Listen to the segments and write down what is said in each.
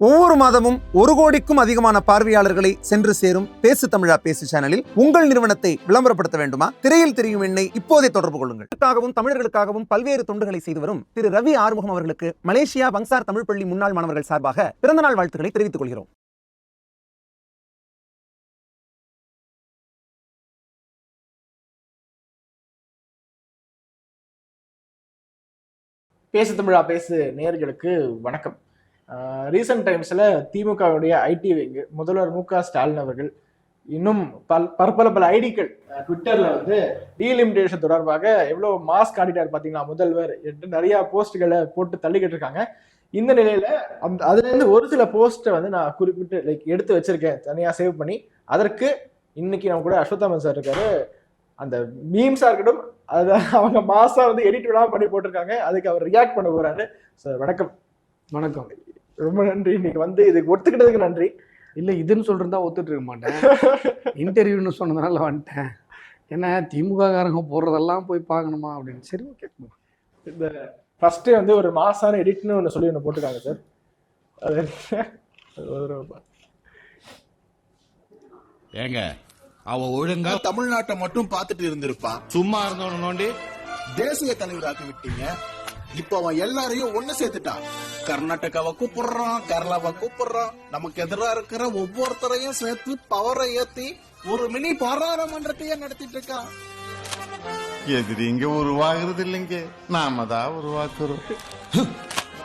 ஒவ்வொரு மாதமும் 1 கோடிக்கும் அதிகமான பார்வையாளர்களை சென்று சேரும் பேசு தமிழா பேசு சேனலில் உங்கள் நிறுவனத்தை விளம்பரப்படுத்த வேண்டுமா? திரையில் தெரியும் எண்ணை இப்போதே தொடர்பு கொள்ளுங்கள். தமிழர்களுக்காகவும் பல்வேறு தொண்டுகளை செய்து வரும் திரு ரவி ஆறுமுகம் அவர்களுக்கு மலேசியா வங்சார் தமிழ் பள்ளி முன்னாள் மாணவர்கள் சார்பாக பிறந்தநாள் வாழ்த்துக்களை தெரிவித்துக் கொள்கிறோம். பேசு தமிழா பேசு நேயர்களுக்கு வணக்கம். ரீசெண்ட் டைம்ஸில் திமுகவுடைய ஐடி விங்கு முதல்வர் மு.க.ஸ்டாலின் அவர்கள் இன்னும் பல ஐடிக்கள் ட்விட்டரில் வந்து டீலிமிட்டேஷன் தொடர்பாக எவ்வளோ மாஸ் காட்டிட்டார் பார்த்தீங்களா முதல்வர் என்று நிறையா போஸ்ட்டுகளை போட்டு தள்ளிக்கிட்டு இருக்காங்க. இந்த நிலையில் அதுலேருந்து ஒரு சில போஸ்ட்டை வந்து நான் குறிப்பிட்டு எடுத்து வச்சிருக்கேன் தனியாக சேவ் பண்ணி. அதற்கு இன்னைக்கு நம்ம கூட அஸ்வத்தாமன் சார் இருக்காரு. அந்த மீம்ஸாக இருக்கட்டும் அதை அவங்க மாசா வந்து எடிட் விடாமல் பண்ணி போட்டிருக்காங்க. அதுக்கு அவர் ரியாக்ட் பண்ண போறாரு. சார் வணக்கம். வணக்கம், ரொம்ப நன்றி. இன்னைக்கு வந்து இதுக்கு ஒத்துக்கிட்டதுக்கு நன்றி. இல்லை இதுன்னு சொல்றதா ஒத்துட்டு இருக்க மாட்டேன். இன்டர்வியூன்னு சொன்னதுனால வந்துட்டேன். ஏன்னா திமுககாரங்க போடுறதெல்லாம் போய் பார்க்கணுமா அப்படின்னு. சரி, ஓகே. இந்த ஃபர்ஸ்ட் வந்து ஒரு மாசான எடிட்னு ஒன்று சொல்லி ஒன்று போட்டிருக்காங்க சார். அது ஏங்க அவ ஒழுங்கா தமிழ்நாட்டை மட்டும் பார்த்துட்டு இருந்திருப்பான். சும்மா இருந்தவன நோண்டி தேசிய தலைவராக்கி விட்டீங்க. இப்ப அவன் எல்லாரையும் ஒண்ணு சேர்த்துட்டான். கர்நாடகாவை கூப்பிடுறான், கேரளாவை கூப்பிடுறான். நமக்கு எதிராக இருக்கிற ஒவ்வொருத்தரையும் சேர்த்து பவரை ஏத்தி ஒரு மினி பாராளுமன்றத்தையே நடத்திட்டு இருக்கான். எதிரி இங்க உருவாகிறது இல்லைங்க, நாம தான் உருவாக்குறோம்.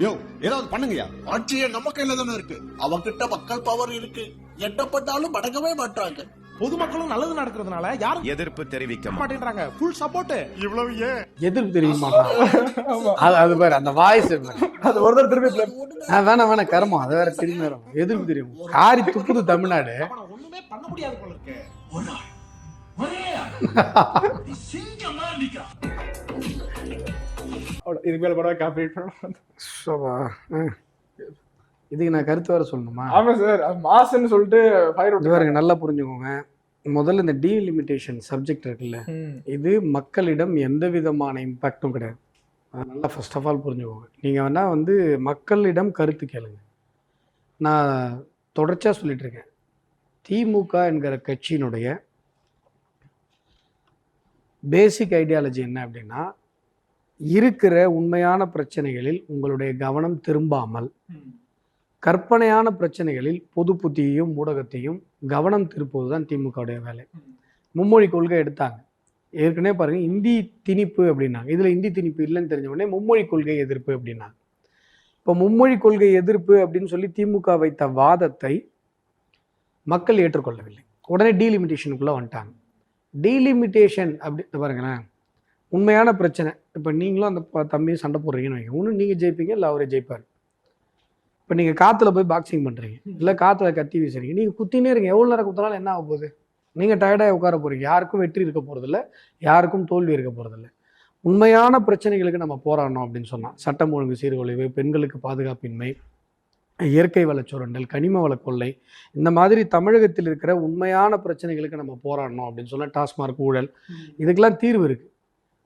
யோ, ஏதாவது பண்ணுங்கயா. ஆட்சியே நம்ம கையில தானே இருக்கு. அவங்கிட்ட மக்கள் பவர் இருக்கு. எட்டப்பட்டாலும் மடங்கவே மாட்டாங்க. பொதுமக்களும் நல்லது நடக்கிறதுனால யாரும் எதிர்ப்பு தெரிவிக்க மாட்டேன்றாங்க. Full support. இவ்வளவு ஏன் எதிர்ப்பு தெரிவிக்க மாட்டான். அது பாரு அந்த வாய்ஸ் அது ஒருத்தர் திரும்பி வேணாம் கர்மம். அது வேற திரும்பி வரும். எதிர்ப்பு தெரியும். காரி துப்புது தமிழ்நாடு. ஒண்ணுமே பண்ண முடியாது போல இருக்கு. இதுக்கு மேல படம் காப்பரேட் பண்ணணும். இதுக்கு நான் கருத்து வேற சொல்லணுமா? ஆமா சார், மாசுன்னு சொல்லிட்டு ஃபயர் பாருங்க, நல்லா புரிஞ்சுக்கோங்க. முதல்ல இந்த டீலிமிட்டேஷன் சப்ஜெக்ட் இருக்குல்ல, இது மக்களிடம் எந்த விதமான இம்பாக்டும் கிடையாது. நல்லா ஃபர்ஸ்ட் ஆஃப் ஆல் புரிஞ்சுக்கோங்க. நீங்கள் வேணா வந்து மக்களிடம் கருத்து கேளுங்க. நான் தொடர்ச்சியாக சொல்லிட்டு இருக்கேன், திமுக என்கிற கட்சியினுடைய பேசிக் ஐடியாலஜி என்ன அப்படின்னா, இருக்கிற உண்மையான பிரச்சனைகளில் உங்களுடைய கவனம் திரும்பாமல் கற்பனையான பிரச்சனைகளில் பொது புத்தியையும் ஊடகத்தையும் கவனம் திருப்புவது தான் திமுகவுடைய வேலை. மும்மொழி கொள்கை எடுத்தாங்க. ஏற்கனவே பாருங்க, இந்தி திணிப்பு அப்படின்னாங்க. இதில் இந்தி திணிப்பு இல்லைன்னு தெரிஞ்ச உடனே மும்மொழி கொள்கை எதிர்ப்பு அப்படின்னாங்க. இப்போ மும்மொழி கொள்கை எதிர்ப்பு அப்படின்னு சொல்லி திமுக வைத்த வாதத்தை மக்கள் ஏற்றுக்கொள்ளவில்லை. உடனே டீலிமிட்டேஷனுக்குள்ளே வந்துட்டாங்க. டீலிமிட்டேஷன் அப்படி பாருங்களேன், உண்மையான பிரச்சனை. இப்போ நீங்களும் அந்த தம்பியும் சண்டை போடுறீங்கன்னு வைங்க. ஒன்று நீங்கள் ஜெயிப்பீங்க, இல்லை அவரே ஜெயிப்பார். இப்போ நீங்கள் காற்றுல போய் பாக்ஸிங் பண்ணுறீங்க, இல்லை காற்றுல கத்தி வீசுறீங்க. நீங்கள் குத்தினே இருங்க. எவ்வளோ நேரம் குத்தினாலும் என்ன ஆக போகுது? நீங்கள் டயர்டாக உட்கார போகிறீங்க. யாருக்கும் வெற்றி இருக்க போகிறதில்ல, யாருக்கும் தோல்வி இருக்க போகிறதில்ல. உண்மையான பிரச்சனைகளுக்கு நம்ம போராடணும் அப்படின்னு சொன்னால், சட்டம் ஒழுங்கு சீர்குலைவு, பெண்களுக்கு பாதுகாப்பின்மை, இயற்கை வளச்சுரண்டல், கனிம வள கொள்ளை, இந்த மாதிரி தமிழகத்தில் இருக்கிற உண்மையான பிரச்சனைகளுக்கு நம்ம போராடணும் அப்படின்னு சொன்னால், டாஸ்மார்க் ஊழல், இதுக்கெல்லாம் தீர்வு இருக்குது.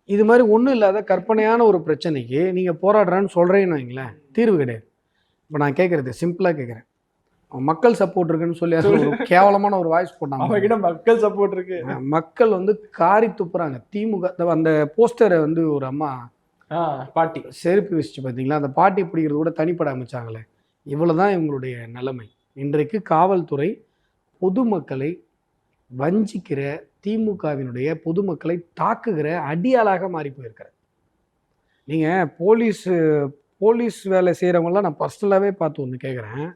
இது மாதிரி ஒன்றும் இல்லாத கற்பனையான ஒரு பிரச்சனைக்கு நீங்கள் போராடுறான்னு சொல்கிறேன்னு வைங்களேன், தீர்வு கிடையாது. இப்போ நான் கேட்குறது சிம்பிளாக கேட்குறேன், மக்கள் சப்போர்ட் இருக்குன்னு சொல்லி அது ஒரு கேவலமான ஒரு வாய்ஸ் போட்டாங்க. மக்கள் சப்போர்ட் இருக்கு. மக்கள் வந்து காரி துப்புறாங்க. திமுக அந்த போஸ்டரை வந்து ஒரு அம்மா பாட்டி செருப்பு வச்சுச்சு பார்த்தீங்களா, அந்த பாட்டி பிடிக்கிறது கூட தனிப்பட அமைச்சாங்களே. இவ்வளோதான் இவங்களுடைய நிலைமை. இன்றைக்கு காவல்துறை பொதுமக்களை வஞ்சிக்கிற, திமுகவினுடைய பொதுமக்களை தாக்குகிற அடியாளாக மாறி போயிருக்கிற. நீங்கள் போலீஸ் வேலை செய்கிறவங்களாம் நான் பர்சனலாகவே பார்த்து ஒன்று கேட்குறேன்,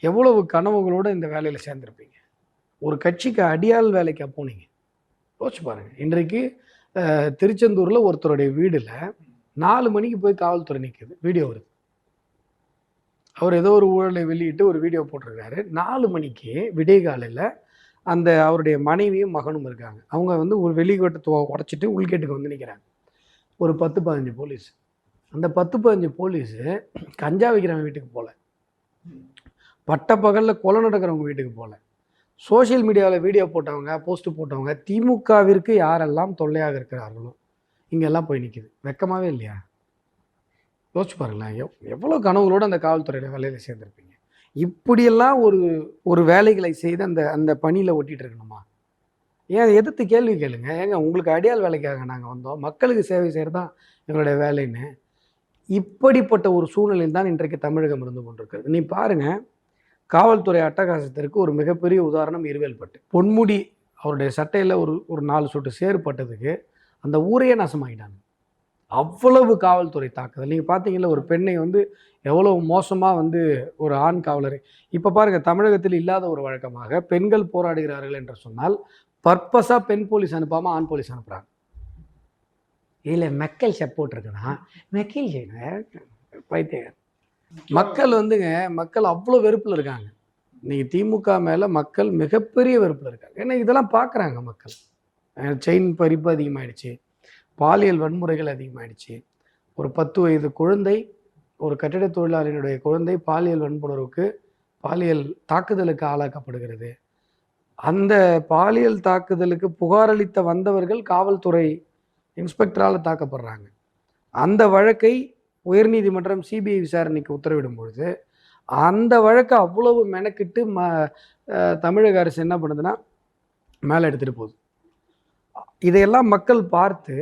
எவ்வளவு கனவுகளோடு இந்த வேலையில் சேர்ந்துருப்பீங்க? ஒரு கட்சிக்கு அடியாள் வேலைக்காக போனீங்க? யோசிச்சு பாருங்கள். இன்றைக்கு திருச்செந்தூரில் ஒருத்தருடைய வீடில் 4 மணிக்கு போய் காவல்துறை நிற்குது, வீடியோ வருது. அவர் ஏதோ ஒரு ஊழலை வெளியிட்டு ஒரு வீடியோ போட்டிருக்காரு. 4 மணிக்கு விடிய காலையில் அந்த அவருடைய மனைவியும் மகனும் இருக்காங்க. அவங்க வந்து ஒரு வெளிக்கேட்டை உடச்சிட்டு உள்கேட்டுக்கு வந்து நிற்கிறாங்க. ஒரு 10-15 போலீஸ். அந்த 10-15 போலீஸு கஞ்சா வைக்கிறவங்க வீட்டுக்கு போகல, பட்ட பகலில் கொலை நடக்கிறவங்க வீட்டுக்கு போகல, சோஷியல் மீடியாவில் வீடியோ போட்டவங்க, போஸ்ட்டு போட்டவங்க, திமுகவிற்கு யாரெல்லாம் தொல்லையாக இருக்கிறார்களோ இங்கெல்லாம் போய் நிற்கிது. வெக்கமாகவே இல்லையா? யோசிச்சு பாருங்களேன், எவ்வளோ கனவுகளோடு அந்த காவல்துறையில் வேலையில் சேர்ந்துருப்பீங்க. இப்படியெல்லாம் ஒரு ஒரு வேலைகளை செய்து அந்த அந்த பணியில் ஒட்டிட்டு இருக்கணுமா? ஏன் அதை எதிர்த்து கேள்வி கேளுங்க. ஏங்க உங்களுக்கு அடியாள் வேலைக்காக நாங்கள் வந்தோம், மக்களுக்கு சேவை செய்கிறது தான் எங்களுடைய வேலைன்னு. இப்படிப்பட்ட ஒரு சூழ்நிலையில் தான் இன்றைக்கு தமிழகம் இருந்து கொண்டிருக்கிறது. நீ பாருங்க, காவல்துறை அட்டகாசத்திற்கு ஒரு மிகப்பெரிய உதாரணம் இருவேல்பட்டு. பொன்முடி அவருடைய சட்டையில் ஒரு 4 சொட்டு சேறு பட்டதுக்கு அந்த ஊரையே நாசமாகிட்டாங்க. அவ்வளவு காவல்துறை தாக்குதல். நீங்கள் பார்த்தீங்களா, ஒரு பெண்ணை வந்து எவ்வளவு மோசமாக வந்து ஒரு ஆண் காவலரை. இப்போ பாருங்க, தமிழகத்தில் இல்லாத ஒரு வழக்கமாக பெண்கள் போராடுகிறார்கள் என்று சொன்னால் பர்பஸாக பெண் போலீஸ் அனுப்பாமல் ஆண் போலீஸ் அனுப்புகிறாங்க. இதில் மெக்கல் சப்போர்ட் இருக்குன்னா மெக்கல் செய்யணும் பைத்தியம். மக்கள் வந்துங்க, மக்கள் அவ்வளோ வெறுப்பில் இருக்காங்க. இன்னைக்கு திமுக மேலே மக்கள் மிகப்பெரிய வெறுப்பில் இருக்காங்க. ஏன்னா இதெல்லாம் பார்க்குறாங்க மக்கள். செயின் பறிப்பு அதிகமாகிடுச்சு, பாலியல் வன்முறைகள் அதிகமாகிடுச்சு. ஒரு 10 வயது குழந்தை, ஒரு கட்டிட தொழிலாளியினுடைய குழந்தை பாலியல் வன்புணர்வுக்கு, பாலியல் தாக்குதலுக்கு ஆளாக்கப்படுகிறது. அந்த பாலியல் தாக்குதலுக்கு புகாரளித்த வந்தவர்கள் காவல்துறை இன்ஸ்பெக்டரால் தாக்கப்படுறாங்க. அந்த வழக்கை உயர்நீதிமன்றம் சிபிஐ விசாரணைக்கு உத்தரவிடும் பொழுது அந்த வழக்கை அவ்வளவு மெனக்கிட்டு தமிழக அரசு என்ன பண்ணுதுன்னா மேலே எடுத்துகிட்டு போகுது. இதையெல்லாம் மக்கள் பார்த்து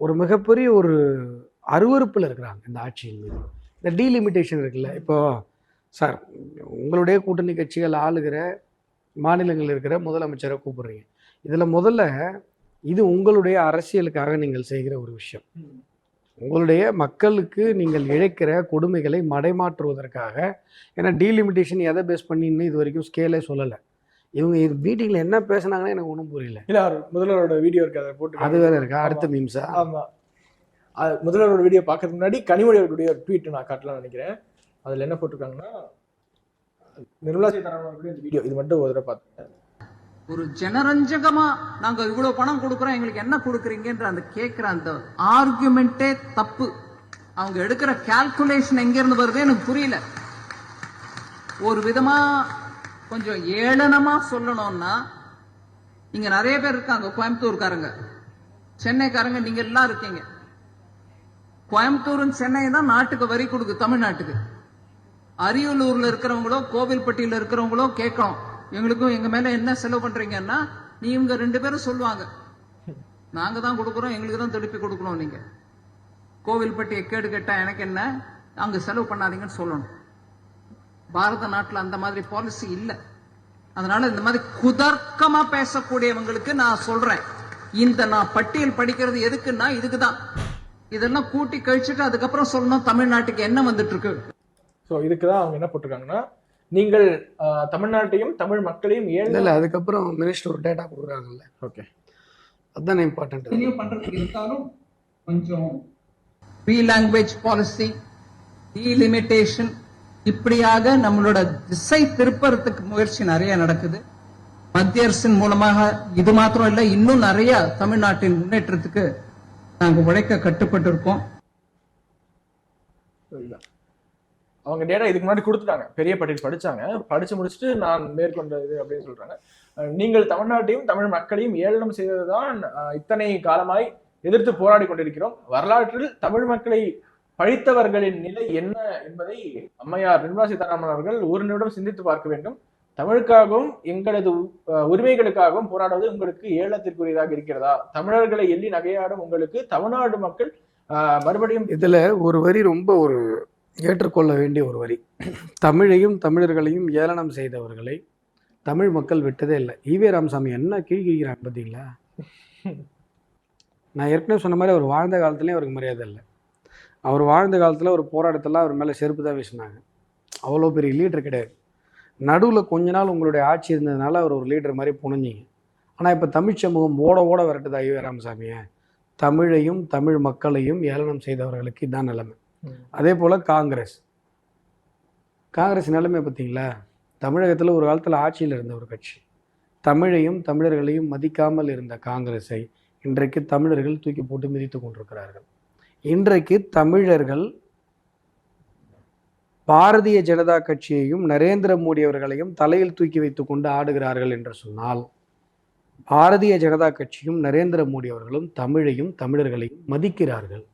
ஒரு மிகப்பெரிய ஒரு அருவருப்பில் இருக்கிறாங்க இந்த ஆட்சியின் மீது. இந்த டீலிமிட்டேஷன் இருக்குல்ல, இப்போ சார் உங்களுடைய கூட்டணி கட்சிகள் ஆளுகிற மாநிலங்கள் இருக்கிற முதலமைச்சரை கூப்பிடுறீங்க. இதில் முதல்ல இது உங்களுடைய அரசியலுக்காக நீங்கள் செய்கிற ஒரு விஷயம். உங்களுடைய மக்களுக்கு நீங்கள் இழைக்கிற கொடுமைகளை மடைமாற்றுவதற்காக. ஏன்னா டீலிமிட்டேஷன் எதை பேஸ் பண்ணின்னு இது வரைக்கும் ஸ்கேலே சொல்லலை. இவங்க இது மீட்டிங்கில் என்ன பேசுனாங்கன்னு எனக்கு ஒன்றும் புரியல. இல்லை, முதல்வரோட வீடியோ இருக்கு, அதை போட்டு அது வேற இருக்கா? அடுத்த மீம்ஸா? ஆமாம், முதல்வரோட வீடியோ பார்க்கறதுக்கு முன்னாடி கனிமொழி அவர்களுடைய ஒரு ட்வீட் நான் காட்டலாம்னு நினைக்கிறேன். அதில் என்ன போட்டிருக்காங்கன்னா, நிர்மலா சீதாராமன் அவர்களுடைய இந்த வீடியோ, இது மட்டும் ஒரு தடவை பார்த்துட்டேன். ஒரு ஜனரஞ்சகமா நாங்க இவ்வளவு பணம் கொடுக்குறோம், எங்களுக்கு என்ன கொடுக்குறீங்கன்ற அந்த கேட்கிற அந்த ஆர்குமெண்டே தப்பு. அவங்க எடுக்கிற கால்குலேஷன் எங்க இருந்து வருது எனக்கு புரியல. ஒரு விதமா கொஞ்சம் ஏளனமா சொல்லணும்னா, இங்க நிறைய பேர் இருக்காங்க, கோயம்புத்தூர்காரங்க, சென்னைக்காரங்க, நீங்க எல்லாம் இருக்கீங்க. கோயம்புத்தூர் சென்னை தான் நாட்டுக்கு வரி கொடுக்கு, தமிழ்நாட்டுக்கு. அரியலூர்ல இருக்கிறவங்களோ கோவில்பட்டியில இருக்கிறவங்களோ கேட்கணும், எங்களுக்கும் எங்க மேல என்ன செலவு பண்றீங்கன்னா, நீ இவங்க 2 பேரும் சொல்லுவாங்க, நாங்க தான் கொடுக்குறோம், எங்களுக்கு தான் திருப்பி கொடுக்கணும். நீங்க கோவில்பட்டியை கேடு கேட்டா எனக்கு என்ன, அங்க செலவு பண்ணாதீங்கன்னு சொல்லணும். பாரத நாட்டுல அந்த மாதிரி பாலிசி இல்ல. அதனால இந்த மாதிரி குதர்க்கமா பேசக்கூடியவங்களுக்கு நான் சொல்றேன், இந்த நான் பட்டியல் படிக்கிறது எதுக்குன்னா இதுக்குதான். இதெல்லாம் கூட்டி கழிச்சுட்டு அதுக்கப்புறம் சொல்லணும் தமிழ்நாட்டுக்கு என்ன வந்துட்டு இருக்கு. ஸோ இதுக்கு தான் அவங்க என்ன போட்டிருக்காங்கன்னா, நீங்கள் தமிழ்நாட்டையும் தமிழ் மக்களையும் இல்லை, அதுக்கப்புறம் மினிஸ்டர் ஒரு டேட்டா கொடுக்குறாங்கல்ல. ஓகே, அதுதான் இம்பார்ட்டன்ட். பண்றதுக்கு இருந்தாலும் கொஞ்சம் ஃப்ரீ லாங்குவேஜ் பாலிசி, டீலிமிட்டேஷன், இப்படியாக நம்மளோட திசை திருப்பறதுக்கு முயற்சி நிறைய நடக்குது. மத்திய அரசின் மூலமாக இது மாத்திரம் இல்ல, இன்னும் நிறைய தமிழ்நாட்டின் முன்னேற்றத்துக்கு நாங்க உழைக்க கட்டுப்பட்டு இருக்கோம். அவங்க டேட்டா இதுக்கு முன்னாடி கொடுத்துட்டாங்க, பெரிய பட்டியல் படிச்சு முடிச்சுட்டு நான் மேற்கொண்டது அப்படின்னு சொல்றாங்க. நீங்கள் தமிழ்நாட்டையும் தமிழ் மக்களையும் ஏளனம் செய்ததுதான் இத்தனை காலமாய் எதிர்த்து போராடி கொண்டிருக்கிறோம். வரலாற்றில் தமிழ் மக்களை பழித்தவர்களின் நிலை என்ன என்பதை அம்மையார் நிர்மலா சீதாராமன் அவர்கள் ஒரு நிமிடம் சிந்தித்து பார்க்க வேண்டும். தமிழுக்காகவும் எங்களது உரிமைகளுக்காகவும் போராடுவது உங்களுக்கு ஏளத்திற்குரியதாக இருக்கிறதா? தமிழர்களை எள்ளி நகையாடும் உங்களுக்கு தமிழ்நாடு மக்கள் மறுபடியும். இதுல ஒரு வரி ரொம்ப ஒரு ஏற்றுக்கொள்ள வேண்டிய ஒரு வரி. தமிழையும் தமிழர்களையும் ஏளனம் செய்தவர்களை தமிழ் மக்கள் விட்டதே இல்லை. ஈவே ராமசாமி என்ன கீழ்கிறாங்க பார்த்தீங்களா? நான் ஏற்கனவே சொன்ன மாதிரி அவர் வாழ்ந்த காலத்துலேயும் அவருக்கு மரியாதை இல்லை. அவர் வாழ்ந்த காலத்தில் ஒரு போராட்டத்தெல்லாம் அவர் மேலே செருப்பு தான் வீசினாங்க. அவ்வளோ பெரிய லீடர் கிடையாது. நடுவில் கொஞ்ச நாள் உங்களுடைய ஆட்சி இருந்ததுனால அவர் ஒரு லீடர் மாதிரி புனிஞ்சிங்க. ஆனால் இப்போ தமிழ் சமூகம் ஓட ஓட விரட்டுதா ஈவே ராமசாமியை. தமிழையும் தமிழ் மக்களையும் ஏளனம் செய்தவர்களுக்கு இதுதான் நிலைமை. அதே போல் காங்கிரஸ் நிலைமை பார்த்தீங்களா? தமிழகத்தில் ஒரு காலத்தில் ஆட்சியில் இருந்த ஒரு கட்சி. தமிழையும் தமிழர்களையும் மதிக்காமல் இருந்த காங்கிரஸை இன்றைக்கு தமிழர்கள் தூக்கி போட்டு மிதித்து கொண்டிருக்கிறார்கள். இன்றைக்கு தமிழர்கள் பாரதிய ஜனதா கட்சியையும் நரேந்திர மோடி அவர்களையும் தலையில் தூக்கி வைத்து கொண்டு ஆடுகிறார்கள் என்று சொன்னால், பாரதிய ஜனதா கட்சியும் நரேந்திர மோடி அவர்களும் தமிழையும் தமிழர்களையும் மதிக்கிறார்கள்.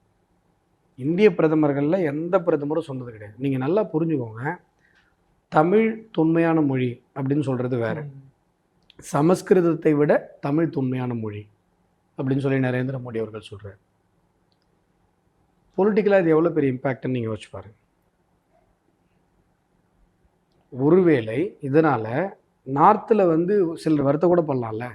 இந்திய பிரதமர்களில் எந்த பிரதமரும் சொன்னது கிடையாது. நீங்கள் நல்லா புரிஞ்சுக்கோங்க. தமிழ் தொன்மையான மொழி அப்படின்னு சொல்கிறது வேற. சமஸ்கிருதத்தை விட தமிழ் தொன்மையான மொழி அப்படின்னு சொல்லி நரேந்திர மோடி அவர்கள் சொல்கிறார். பொலிட்டிக்கலாக இது எவ்வளோ பெரிய இம்பேக்ட்னு நீங்கள் யோசிச்சு பாருங்க. ஒருவேளை இதனால் நார்த்தில் வந்து சிலர் வருத்த கூட பண்ணலாம்ல.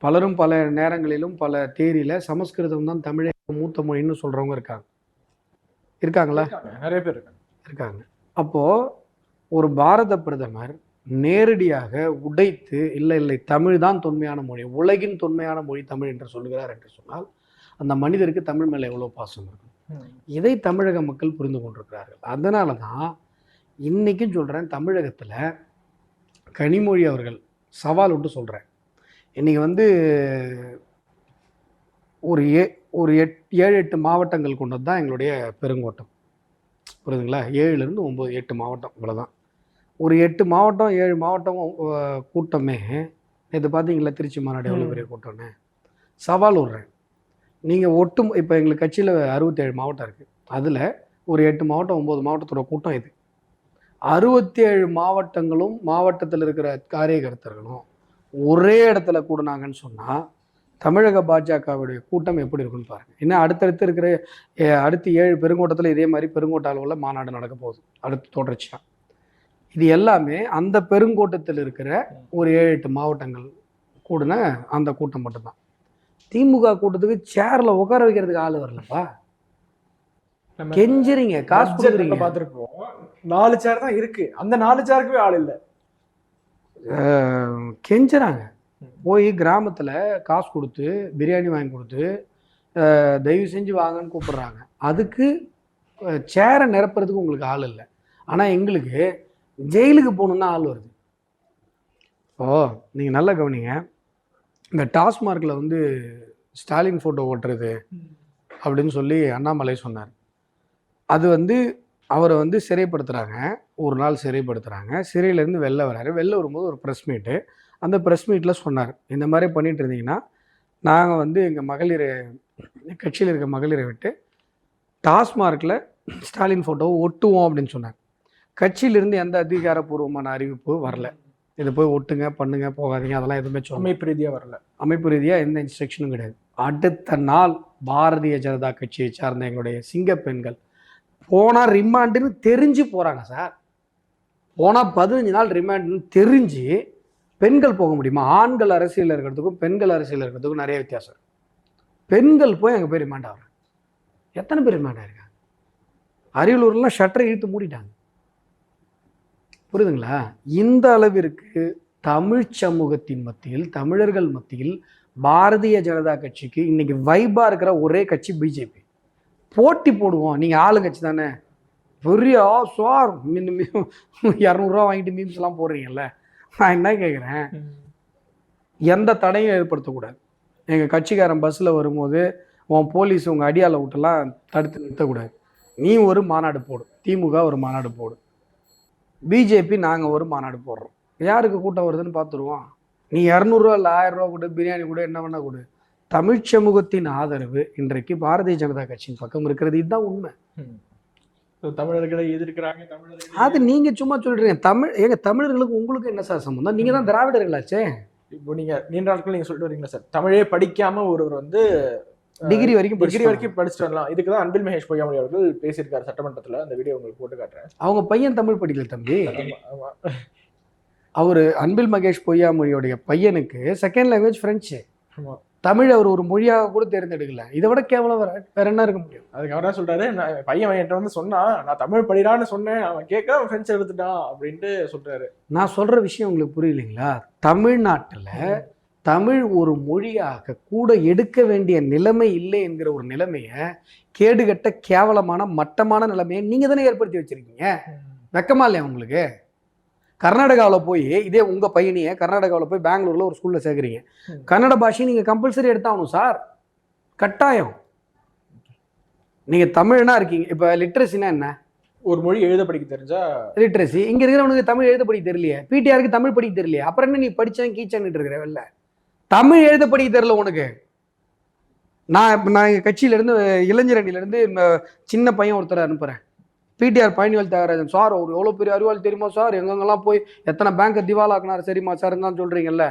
பலரும் பல நேரங்களிலும் பல தேரியில் சமஸ்கிருதம் தான் தமிழை மூத்த மொழின்னு சொல்கிறவங்க இருக்காங்களா? நிறைய பேர் இருக்காங்க. அப்போது ஒரு பாரத பிரதமர் நேரடியாக உடைத்து இல்லை தமிழ் தான் தொன்மையான மொழி, உலகின் தொன்மையான மொழி தமிழ் என்று சொல்லுகிறார் என்று சொன்னால் அந்த மனிதருக்கு தமிழ் மேலே எவ்வளோ பாசம் இருக்கும். இதை தமிழக மக்கள் புரிந்து கொண்டிருக்கிறார்கள். அதனால தான் இன்றைக்கும் சொல்கிறேன், தமிழகத்தில் கனிமொழி அவர்கள் சவால் விட்டு சொல்கிறேன். இன்றைக்கி வந்து ஒரு 7-8 மாவட்டங்கள் கொண்டது தான் எங்களுடைய பெருங்கோட்டம். புரியுதுங்களா? 7லேருந்து 9 8 மாவட்டம் இவ்வளோதான். ஒரு 8 மாவட்டம் 7 மாவட்டம் கூட்டமே நேற்று பார்த்தீங்களா? திருச்சி மாநாடு எவ்வளோ பெரிய கூட்டம்னு. சவால் விட்றேன், நீங்கள் இப்போ எங்களுக்கு கட்சியில் 67 மாவட்டம் இருக்குது. அதில் ஒரு 8 மாவட்டம் 9 மாவட்டத்தோட கூட்டம் இது. 67 மாவட்டங்களும் மாவட்டத்தில் இருக்கிற காரியகர்த்தர்களும் ஒரே இடத்துல கூடினாங்கன்னு சொன்னால் தமிழக பாஜகவுடைய கூட்டம் எப்படி இருக்குன்னு பாருங்கள். இன்னும் அடுத்தடுத்து இருக்கிற அடுத்து 7 பெருங்கோட்டத்தில் இதே மாதிரி பெருங்கோட்ட அளவில் மாநாடு நடக்க போகுது அடுத்து தொடர்ச்சியாக. இது எல்லாமே அந்த பெருங்கோட்டத்தில் இருக்கிற ஒரு 7-8 மாவட்டங்கள் கூடின அந்த கூட்டம் மட்டும்தான். திமுக கூட்டத்துக்கு சேரில் உட்கார வைக்கிறதுக்கு ஆள் வரலப்பா. கெஞ்சுறீங்க, காசு கொடுக்குறீங்க. பார்த்துருப்போம் 4 சேர் தான் இருக்கு, அந்த 4 சேருக்குமே ஆள் இல்லை. கெஞ்சுறாங்க. போய் கிராமத்தில் காசு கொடுத்து பிரியாணி வாங்கி கொடுத்து தயவு செஞ்சு வாங்கன்னு கூப்பிடுறாங்க. அதுக்கு சேரை நிரப்புறதுக்கு உங்களுக்கு ஆள் இல்லை. ஆனால் எங்களுக்கு ஜெயிலுக்கு போகணுன்னா ஆள் வருது. நீங்கள் நல்லா கவனிங்க. இந்த டாஸ்மார்க்கில் வந்து ஸ்டாலின் ஃபோட்டோ ஓட்டுறது அப்படின்னு சொல்லி அண்ணாமலை சொன்னார். அது வந்து அவரை வந்து சிறைப்படுத்துகிறாங்க, ஒரு நாள் சிறைப்படுத்துகிறாங்க. சிறையிலேருந்து வெளில வராரு. வெளில வரும்போது ஒரு ப்ரெஸ் மீட்டு, அந்த ப்ரெஸ் மீட்டில் சொன்னார், இந்த மாதிரி பண்ணிட்டு இருந்தீங்கன்னா நாங்கள் வந்து எங்கள் மகளிர் கட்சியில் இருக்க மகளிரை விட்டு டாஸ்மார்க்கில் ஸ்டாலின் ஃபோட்டோவை ஒட்டுவோம் அப்படின்னு சொன்னார். கட்சியிலிருந்து எந்த அதிகாரப்பூர்வமான அறிவிப்பு வரல, இதை போய் ஒட்டுங்க பண்ணுங்க போகாதீங்க அதெல்லாம் எதுவுமே சொல்ல. அமைப்பு ரீதியாக வரல, அமைப்பு ரீதியாக எந்த இன்ஸ்ட்ரக்ஷனும் கிடையாது. அடுத்த நாள் பாரதிய ஜனதா கட்சியை சார்ந்த எங்களுடைய சிங்க பெண்கள் போனால் ரிமாண்டுன்னு தெரிஞ்சு போகிறாங்க சார். போனால் 15 நாள் ரிமாண்டுன்னு தெரிஞ்சு பெண்கள் போக முடியுமா? ஆண்கள் அரசியல் இருக்கிறதுக்கும் பெண்கள் அரசியல் இருக்கிறதுக்கும் நிறைய வித்தியாசம். பெண்கள் போய் அங்கே போய் ரிமாண்ட் ஆகிறாங்க. எத்தனை பேர் ரிமாண்ட் ஆகிருக்காங்க? அரியலூர்லாம் ஷட்டரை இழுத்து மூடிட்டாங்க. புரியுதுங்களா? இந்த அளவிற்கு தமிழ் சமூகத்தின் மத்தியில், தமிழர்கள் மத்தியில் பாரதிய ஜனதா கட்சிக்கு இன்னைக்கு வைபாக இருக்கிற ஒரே கட்சி பிஜேபி. போட்டி போடுவோம், நீங்கள் ஆளுங்கட்சி தானே, பெரிய சார் 200 வாங்கிட்டு மீம்ஸ்லாம் போடுறீங்கல்ல. நான் என்ன கேட்குறேன், எந்த தடையும் ஏற்படுத்தக்கூடாது. எங்கள் கட்சிக்காரன் பஸ்ஸில் வரும்போது உன் போலீஸ் உங்கள் அடியால் விட்டெல்லாம் தடுத்து நிறுத்தக்கூடாது. நீ ஒரு மாநாடு போடு, திமுக ஒரு மாநாடு போடு, பிஜேபி நாங்கள் ஒரு மாநாடு போடுறோம், யாருக்கு கூட்டம் வருதுன்னு பார்த்துருவோம். நீ 200 இல்லை 1000 கொடு, பிரியாணி கொடு, என்ன வேணா கொடு. தமிழ் சமூகத்தின் ஆதரவு இன்றைக்கு பாரதிய ஜனதா கட்சியின் பக்கம் இருக்கிறது. இதுதான் உண்மை. தமிழர்களை எதிர்க்கிறாங்க தமிழர்கள். அது நீங்க சும்மா சொல்றீங்க. தமிழர்களுக்கு உங்களுக்கு என்ன சார் சம்பந்தம்? நீங்க தான் திராவிடர்களாச்சே. இப்போ நீங்க நீண்ட நாட்கள் நீங்க சொல்லிட்டு வரீங்களா சார், தமிழே படிக்காம ஒருவர் வந்து டிகிரி வரைக்கும் படிச்சுட்டு வரலாம். இதுக்குதான் அன்பில் மகேஷ் பொய்யாமொழி அவர்கள் பேசியிருக்காரு சட்டமன்றத்துல. அந்த வீடியோ உங்களுக்கு போட்டு காட்டுறேன். அவங்க பையன் தமிழ் படிக்கல தம்பி. அவரு அன்பில் மகேஷ் பொய்யாமொழியோடைய பையனுக்கு செகண்ட் லாங்குவேஜ் பிரெஞ்சு. தமிழ் அவர் ஒரு மொழியாக கூட தேர்ந்தெடுக்கல. இதை விட கேவலம் வேற என்ன இருக்க முடியும்? அதுக்கு அவர் என்ன சொல்றாரு, பையன் என்கிட்ட வந்து சொன்னா நான் தமிழ் படிடான்னு சொன்னேன், அவன் கேட்க அவன் பிரெஞ்சு எடுத்துட்டான் அப்படின்ட்டு சொல்றாரு. நான் சொல்ற விஷயம் உங்களுக்கு புரியலைங்களா? தமிழ்நாட்டுல தமிழ் ஒரு மொழியாக கூட எடுக்க வேண்டிய நிலைமை இல்லை என்கிற ஒரு நிலைமையை, கேடுகட்ட கேவலமான மட்டமான நிலைமையை நீங்க தானே ஏற்படுத்தி வச்சிருக்கீங்க. வெக்கமா இல்லையா உங்களுக்கு? கர்நாடகாவில் போய் இதே உங்கள் பையனையே கர்நாடகாவில் போய் பெங்களூரில் ஒரு ஸ்கூலில் சேர்க்குறீங்க. கன்னட பாஷையை நீங்கள் கம்பல்சரி எடுத்தாகணும் சார், கட்டாயம். நீங்கள் தமிழ்னா இருக்கீங்க. இப்போ லிட்ரஸினா என்ன? ஒரு மொழி எழுத படிக்க தெரிஞ்சா லிட்ரஸி. இங்கே இருக்கிறவனுக்கு தமிழ் எழுத படிக்க தெரியலையே, பிடிஆருக்கு தமிழ் படிக்க தெரியலையே, அப்புறம் என்ன நீ படித்தேன் கீச்சன்ட்டு இருக்கிற வெளில? தமிழ் எழுத படிக்க தெரியல உனக்கு. நான் எங்கள் கட்சியிலேருந்து இளைஞரணியிலேருந்து சின்ன பையன் ஒருத்தரை அனுப்புகிறேன், பிடிஆர் பழனிவேல் தியாகராஜன் சார் அவர் எவ்வளோ பெரிய அறிவாளி தெரியுமா சார், எங்கெங்கெல்லாம் போய் எத்தனை பேங்கை திவாலாக்குனார் சரிம்மா சார் தான் சொல்கிறீங்கல்ல.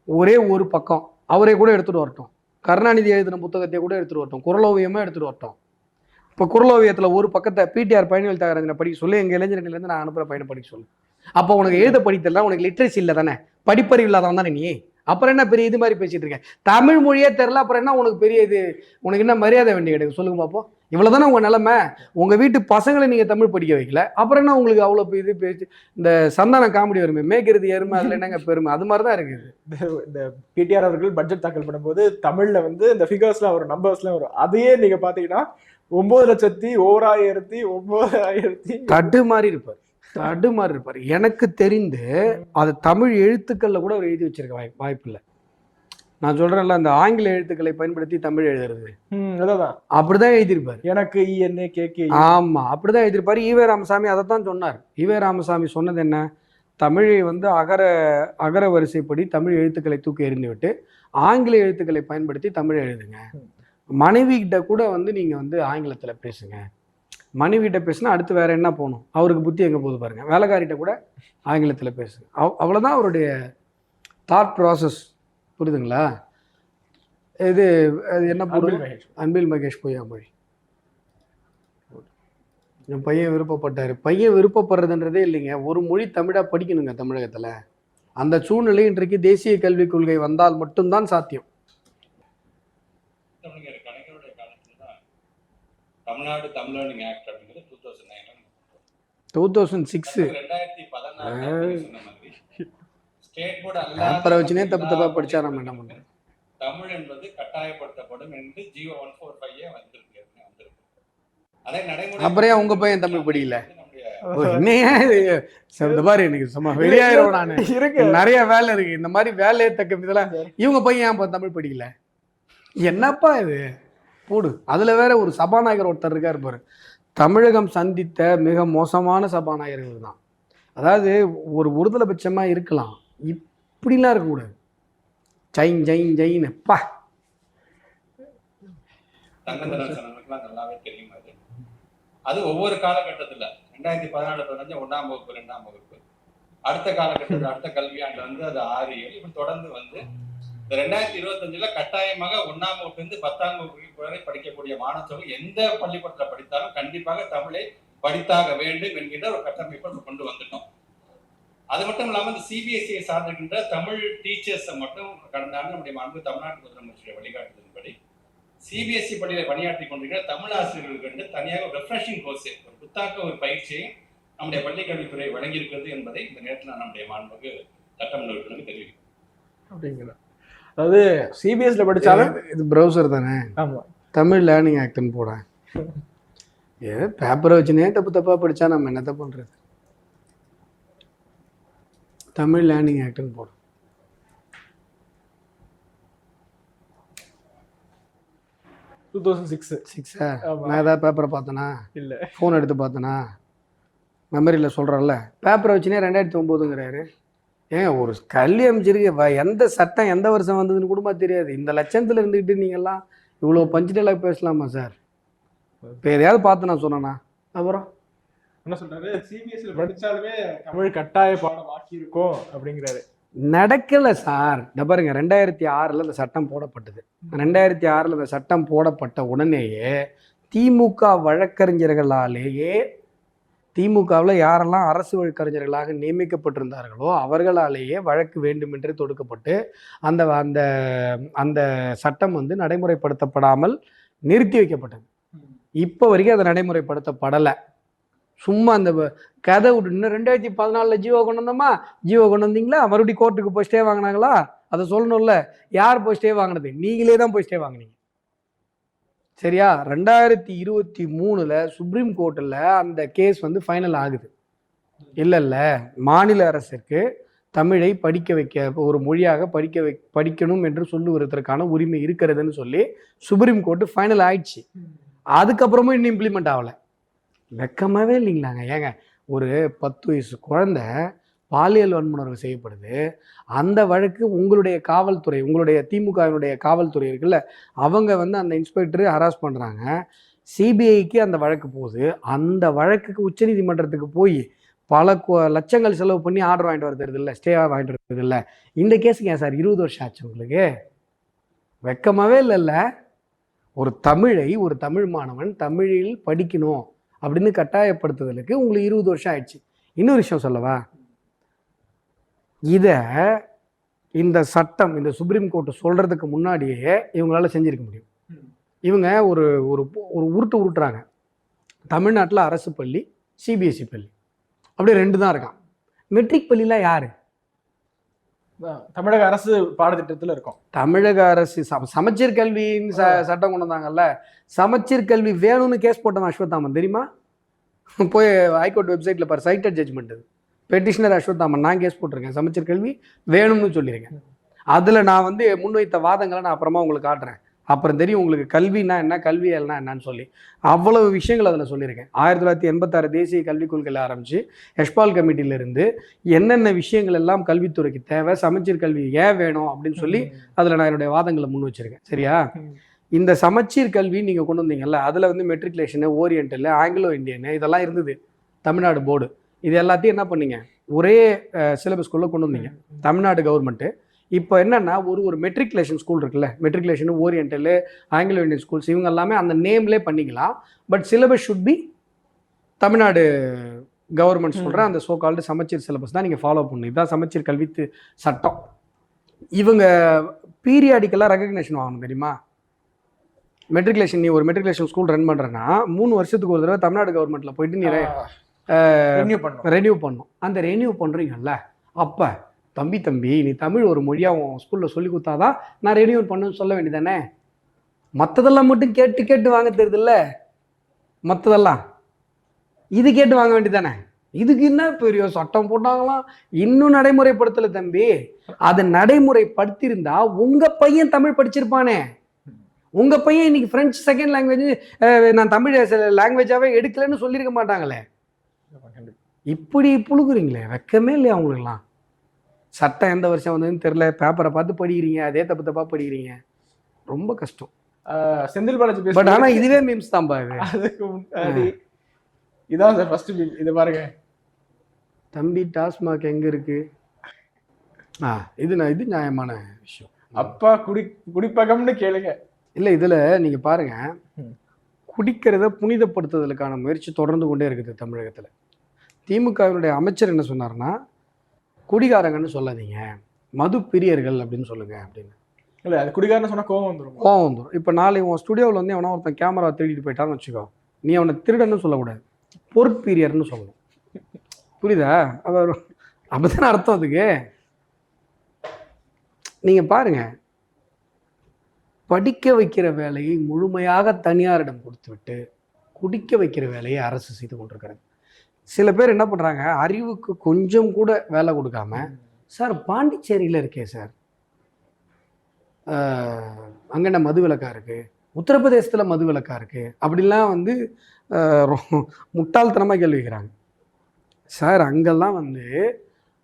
ஒரே ஒரு பக்கம் அவரே கூட எடுத்துகிட்டு வரட்டும், கருணாநிதி எழுதின புத்தகத்தை கூட எடுத்துகிட்டு வரட்டும், குறளோவியமாக எடுத்துகிட்டு வரட்டும். இப்போ குறளோவியத்தில் ஒரு பக்கத்தை பிடிஆர் பழனிவேல் தியாகராஜனை படிக்க சொல்லி எங்கள் இளைஞர்கள்லேருந்து நான் அனுப்புகிற பையனை படிக்க சொல்லு. அப்போ உனக்கு எழுத படித்தெல்லாம் உனக்கு லிட்ரேசி இல்லை தானே, படிப்பறிவு இல்லாதவன் தானே நீ. அப்புறம் என்ன பெரிய இது மாதிரி பேசிட்டு இருக்கேன், தமிழ் மொழியே தெரில, அப்புறம் என்ன உனக்கு பெரிய இது, உனக்கு என்ன மரியாதை வேண்டிய கிடைக்கும் சொல்லுங்க பார்ப்போம். இவ்வளோதானே உங்கள் நிலைமை. உங்கள் வீட்டு பசங்களை நீங்கள் தமிழ் படிக்க வைக்கல, அப்புறம் என்ன உங்களுக்கு அவ்வளோ இது பேச்சு. இந்த சந்தான காமெடி வருமே, மேய்க்கிறது எருமை அதில் என்னங்க பெருமை, அது மாதிரி தான் இருக்குது. இந்த பிடிஆர் அவர்கள் பட்ஜெட் தாக்கல் பண்ணும்போது தமிழ்ல வந்து இந்த ஃபிகர்ஸ்லாம் வரும், நம்பர்ஸ்லாம் வரும். அதையே நீங்க பாத்தீங்கன்னா 9,01,9,000 தடு மாதிரி இருப்பார். எனக்கு தெரிந்து அது தமிழ் எழுத்துக்கள்ல கூட அவர் எழுதி வச்சிருக்க வாய்ப்பு இல்லை. நான் சொல்றேன்ல, அந்த ஆங்கில எழுத்துக்களை பயன்படுத்தி தமிழ் எழுதுறது அதான் அப்படிதான் எழுதியிருப்பாரு. எனக்கு இஎன்ஏ கேகே ஆமா, அப்படிதான் எழுதியிருப்பாரு. ஈவே ராமசாமி அதைத்தான் சொன்னார். ஈவே ராமசாமி சொன்னது என்ன, தமிழை வந்து அகர வரிசைப்படி தமிழ் எழுத்துக்களை தூக்கி எறிந்து விட்டு ஆங்கில எழுத்துக்களை பயன்படுத்தி தமிழ் எழுதுங்க. மனைவி கிட்ட கூட வந்து நீங்க வந்து ஆங்கிலத்துல பேசுங்க. மனைவி கிட்ட பேசினா அடுத்து வேற என்ன போகணும், அவருக்கு புத்தி எங்க போகுது பாருங்க. வேலைக்காரிட்ட கூட ஆங்கிலத்துல பேசுங்க. அவ்வளவுதான் அவருடைய தாட் ப்ராசஸ். புரியுதுங்களா? இது என்ன பொருள்? அன்பில் மகேஷ் பொய்யாமொழி. என் பையன் விருப்பப்பட்டாரு. பையன் விருப்பப்படுறதுன்றதே இல்லைங்க, ஒரு மொழி தமிழா படிக்கணுங்க தமிழகத்துல. அந்த சூழ்நிலை இன்றைக்கு தேசிய கல்விக் கொள்கை வந்தால் மட்டும்தான் சாத்தியம். கலைஞருடைய காலத்துல தான் தமிழ்நாடு தமிழர்னிங் ஆக்ட் அப்படிங்கிறது 2006 ஸ்டேட் போர்டு பேப்பரை வச்சுனே தப்பா படிச்சா நம்ம என்ன பண்றோம். தமிழ் என்பது கட்டாயப்படுத்தப்படும் என்று ஜியோ 145 வந்திருக்கு. அதே நடைமுறை. அப்புறம் உங்க பையன் தமிழ் படிக்கல என்னையா இந்த மாதிரி எனக்கு சும்மா வெளியாயிரும். நானு நிறைய வேலை இருக்கு, இந்த மாதிரி வேலையை தக்க இதெல்லாம். இவங்க பையன் ஏன் தமிழ் படிக்கல, என்னப்பா இது போடு. அதுல வேற ஒரு சபாநாயகர் ஒருத்தர் இருக்காரு பாரு, தமிழகம் சந்தித்த மிக மோசமான சபாநாயகர்கள் தான். அதாவது ஒரு ஒருதலை பட்சமா இருக்கலாம், இப்படிலாம் இருக்கக்கூடாது. ஜெயின் ஜெயின் ஜெயின் பா. நல்லாவே தெரியும். அது ஒவ்வொரு காலகட்டத்துல 2014-15 1ஆம் வகுப்பு 2ஆம் வகுப்பு, அடுத்த காலகட்டத்தில் அடுத்த கல்வியாண்டு வந்து அது 6 7 இப்படி தொடர்ந்து வந்து 2025 கட்டாயமாக 1ஆம் வகுப்பிலிருந்து 10ஆம் வகுப்பு வரை படிக்கக்கூடிய மாணவர்கள் எந்த பள்ளிக்கூடத்துல படித்தாலும் கண்டிப்பாக தமிழை படித்தாக வேண்டும் என்கின்ற ஒரு கட்டமைப்பை கொண்டு வந்துட்டோம். அது மட்டும் இல்லாம இந்த சிபிஎஸ்சியை சார்ந்திருக்கின்ற தமிழ் டீச்சர்ஸை மட்டும் கடந்த ஆண்டு நம்முடைய மாண்பு தமிழ்நாட்டு முதலமைச்சருடைய வழிகாட்டுதலின்படி சிபிஎஸ்சி பள்ளியில பணியாற்றி கொண்டிருக்கிற தமிழ் ஆசிரியர்களுக்கு தனியாக ஒரு ரெஃப்ரெஷிங் கோர்ஸ், ஒரு புத்தாக்க ஒரு பயிற்சியை நம்முடைய பள்ளிக்கல்வித்துறை வழங்கியிருக்கிறது என்பதை இந்த நேரத்தில் நான் நம்முடைய மாண்புக்கு சட்டமன்ற உறுப்பினருக்கு தெரிவிக்கிறேன். அப்படிங்களா? அதாவது சிபிஎஸ்ல படிச்சாலும் இது ப்ரௌசர் தானே. ஆமா, தமிழ் லேர்னிங் ஆக்ட்னு போறேன். ஏதோ பேப்பரை வச்சுனே தப்பா படிச்சா நம்ம என்னத்த பண்றது. தமிழ் லேர்னிங் ஆக்ட்னு போறோம். 2006 நான் ஏதாவது பேப்பரை பார்த்தேனா, இல்ல ஃபோன் எடுத்து பார்த்தேனா, மெமரியில் சொல்கிறேன்ல, பேப்பரை வச்சுனே 2009ங்கிறாரு. ஏன் ஒரு கல்வி அமைச்சிருக்கு, எந்த சட்டம் எந்த வருஷம் வந்ததுன்னு கூட தெரியாது. இந்த லட்சத்தில் இருந்துக்கிட்டு நீங்கள்லாம் இவ்வளோ பஞ்சுடலாக பேசலாமா சார்? இப்போ எதையாவது பார்த்து நான் சொன்னேன்னா அப்புறம் என்ன சொல்றாரு, சிபிஎஸ்சியில் படிச்சாலுமே தமிழ் கட்டாய பாடம் ஆக்கியிருக்கோம் அப்படிங்கிறாரு. நடக்கலை சார். இந்த பாருங்க, 2006 இந்த சட்டம் போடப்பட்டது. 2006 இந்த சட்டம் போடப்பட்ட உடனேயே திமுக வழக்கறிஞர்களாலேயே, திமுகவில் யாரெல்லாம் அரசு வழக்கறிஞர்களாக நியமிக்கப்பட்டிருந்தார்களோ அவர்களாலேயே வழக்கு வேண்டும் என்று தொடுக்கப்பட்டு அந்த அந்த அந்த சட்டம் வந்து நடைமுறைப்படுத்தப்படாமல் நிறுத்தி வைக்கப்பட்டது. இப்போ வரைக்கும் அது நடைமுறைப்படுத்தப்படலை. சும்மா அந்த கதை விட்டு இன்னும் 2014 ஜீவோ கொண்டு வந்தோமா, ஜீவோ கொண்டு வந்தீங்களா, மறுபடியும் கோர்ட்டுக்கு போய் ஸ்டே வாங்கினாங்களா, அதை சொல்லணும்ல. யார் போய் ஸ்டே வாங்கினது? நீங்களே தான் போய் ஸ்டே வாங்கினீங்க. சரியா? 2023 சுப்ரீம் கோர்ட்டில் அந்த கேஸ் வந்து ஃபைனல் ஆகுது. இல்லை மாநில அரசுக்கு தமிழை படிக்க வைக்க, ஒரு மொழியாக படிக்கணும் என்று சொல்லுவதற்கான உரிமை இருக்கிறதுன்னு சொல்லி சுப்ரீம் கோர்ட்டு ஃபைனல் ஆயிடுச்சு. அதுக்கப்புறமும் இன்னும் இம்ப்ளிமெண்ட் ஆகலை. வெக்கமாகவே இல்லைங்களாங்க. ஏங்க, ஒரு 10 வயசு குழந்தை பாலியல் வன்முறை செய்யப்படுது, அந்த வழக்கு உங்களுடைய காவல்துறை, உங்களுடைய திமுகவினுடைய காவல்துறை இருக்குல்ல, அவங்க வந்து அந்த இன்ஸ்பெக்டர் ஹராஸ் பண்ணுறாங்க. சிபிஐக்கு அந்த வழக்கு போகுது. அந்த வழக்குக்கு உச்சநீதிமன்றத்துக்கு போய் பல லட்சங்கள் செலவு பண்ணி ஆர்டர் வாங்கிட்டு வரது இல்லை, ஸ்டே வாங்கிட்டு வரது இல்லை. இந்த கேஸுக்கு ஏன் சார் 20 வருஷம் ஆச்சு உங்களுக்கு? வெக்கமாவே இல்லைல்ல? ஒரு தமிழை, ஒரு தமிழ் மாணவன் தமிழில் படிக்கணும் அப்படின்னு கட்டாயப்படுத்துதலுக்கு உங்களுக்கு 20 வருஷம் ஆயிடுச்சு. இன்னொரு விஷயம் சொல்லவா? இதை இந்த சட்டம், இந்த சுப்ரீம் கோர்ட் சொல்றதுக்கு முன்னாடியே இவங்களால செஞ்சிருக்க முடியும். இவங்க ஒரு ஒரு ஒரு உருட்டுறாங்க. தமிழ்நாட்டில் அரசு பள்ளி, சிபிஎஸ்சி பள்ளி, அப்படியே 2 தான் இருக்கான். மெட்ரிக் பள்ளிலாம் யாரு? தமிழக அரசு பாடத்திட்டத்தில் இருக்கும். தமிழக அரசு சமச்சீர் கல்வின்னு சட்டம் கொண்டு வந்தாங்கல்ல. சமச்சீர் கல்வி வேணும்னு கேஸ் போட்டவன் அஸ்வத்தாமன் தெரியுமா? போய் ஹைகோர்ட் வெப்சைட்ல பாரு, சைட்டட் ஜட்ஜ்மெண்ட். பெட்டிஷனர் அஸ்வத்தாமன், நான் கேஸ் போட்டிருக்கேன், சமச்சீர் கல்வி வேணும்னு சொல்லியிருக்கேன். அதில் நான் வந்து முன்வைத்த வாதங்களை நான் அப்புறமா உங்களுக்கு காட்டுறேன். அப்புறம் தெரியும் உங்களுக்கு கல்வினா என்ன, கல்வியல்னா என்னன்னு சொல்லி. அவ்வளவு விஷயங்கள் அதில் சொல்லியிருக்கேன். 1986 தேசிய கல்விக் கொள்கையில் ஆரம்பித்து யஷ்பால் கமிட்டியிலிருந்து என்னென்ன விஷயங்கள் எல்லாம் கல்வித்துறைக்கு தேவை, சமச்சீர் கல்வி ஏன் வேணும் அப்படின்னு சொல்லி அதில் நான் என்னுடைய வாதங்களை முன் வச்சிருக்கேன். சரியா? இந்த சமச்சீர் கல்வி நீங்கள் கொண்டு வந்தீங்கல்ல, அதில் வந்து மெட்ரிகுலேஷனு, ஓரியன்டல், ஆங்கிலோ இந்தியனு இதெல்லாம் இருந்தது. தமிழ்நாடு போர்டு இது எல்லாத்தையும் என்ன பண்ணீங்க, ஒரே சிலபஸ்குள்ளே கொண்டு வந்தீங்க தமிழ்நாடு கவர்மெண்ட்டு. இப்போ என்னன்னா ஒரு மெட்ரிகுலேஷன் ஸ்கூல் இருக்குல்ல, matriculation, oriental, Anglo Indian schools, இவங்க எல்லாமே அந்த நேம்லேயே பண்ணிக்கலாம். But syllabus should be Tamil Nadu government சொல்கிற அந்த சோ கால்டு சமச்சீர் சிலபஸ் தான் நீங்கள் ஃபாலோ பண்ணணும். இதுதான் சமச்சீர் கல்வி சட்டம். இவங்க பீரியாடிக்கெல்லாம் ரெகக்னேஷன் வாங்கணும் தெரியுமா? மெட்ரிகுலேஷன், நீ ஒரு மெட்ரிகுலேஷன் ஸ்கூல் ரன் பண்ணுறேன்னா 3 வருஷத்துக்கு ஒரு தடவை தமிழ்நாடு கவர்மெண்ட்டில் போயிட்டு நீ ரெனியூ பண்ணணும். அந்த ரெனியூ பண்ணுறீங்கல்ல, அப்போ தம்பி நீ தமிழ் ஒரு மொழியாக உன் ஸ்கூலில் சொல்லி கொடுத்தாதான் நான் ரெனியூ பண்ணுன்னு சொல்ல வேண்டியதானே? மற்றதெல்லாம் மட்டும் கேட்டு வாங்க தெரியுதுல்ல, மற்றதெல்லாம் இது கேட்டு வாங்க வேண்டியதானே? இதுக்கு என்ன பெரிய சட்டம் போட்டாங்களாம், இன்னும் நடைமுறைப்படுத்தலை தம்பி. அதை நடைமுறைப்படுத்தியிருந்தா உங்கள் பையன் தமிழ் படிச்சிருப்பானே. உங்கள் பையன் இன்னைக்கு ஃப்ரெஞ்சு செகண்ட் லாங்குவேஜ், நான் தமிழ் லாங்குவேஜாகவே எடுக்கலைன்னு சொல்லியிருக்க மாட்டாங்களே. இப்படி புழுகுறீங்களே, வெக்கமே இல்லையா அவங்களுக்குலாம்? சட்டம் எந்த வருஷம் வந்ததுன்னு தெரியல, பேப்பரை பார்த்து படிக்கிறீங்க, அதே தப்பா படிக்கிறீங்க, ரொம்ப கஷ்டம். செந்தில் பாலாஜி பேச, பட் ஆனால் இதுவே மீம்ஸ் தான் பாரு. அதுக்கு முன்னாடி இதான் சார் ஃபர்ஸ்ட் மீம். இதை பாருங்க தம்பி, டாஸ்மாக் எங்க இருக்கு? இது நியாயமான விஷயம். அப்பா குடிப்பகம்னு கேளுங்க. இல்லை, இதில் நீங்கள் பாருங்க, குடிக்கிறத புனிதப்படுத்துதலுக்கான முயற்சி தொடர்ந்து கொண்டே இருக்குது தமிழகத்தில். திமுகவினுடைய அமைச்சர் என்ன சொன்னார்னா, குடிகாரங்கன்னு சொல்லாதீங்க, மது பிரியர்கள் அப்படின்னு சொல்லுங்க அப்படின்னு. இல்லை, அது குடிகாரன்னு சொன்னால் கோவம் வந்துடும். இப்போ நாளை உன் ஸ்டுடியோவில் வந்து அவனா ஒருத்தன் கேமரா திருடிட்டு போயிட்டான்னு வச்சுக்கோ, நீ அவனை திருடன்னு சொல்லக்கூடாது, பொருட்பீரியர்னு சொல்லணும். புரியுதா? அவர் அப்படித்தானே அர்த்தம் அதுக்கு. நீங்கள் பாருங்க, படிக்க வைக்கிற வேலையை முழுமையாக தனியாரிடம் கொடுத்துவிட்டு குடிக்க வைக்கிற வேலையை அரசு செய்து கொண்டிருக்கிறது. சில பேர் என்ன பண்ணுறாங்க, அறிவுக்கு கொஞ்சம் கூட வேலை கொடுக்காம, சார் பாண்டிச்சேரியில் இருக்கே சார், அங்கே என்ன மது விலக்கா இருக்குது, உத்தரப்பிரதேசத்தில் மது விலக்கா இருக்குது அப்படிலாம் வந்து முட்டாள்தனமாக கேள்வி வைக்கிறாங்க. சார் அங்கெல்லாம் வந்து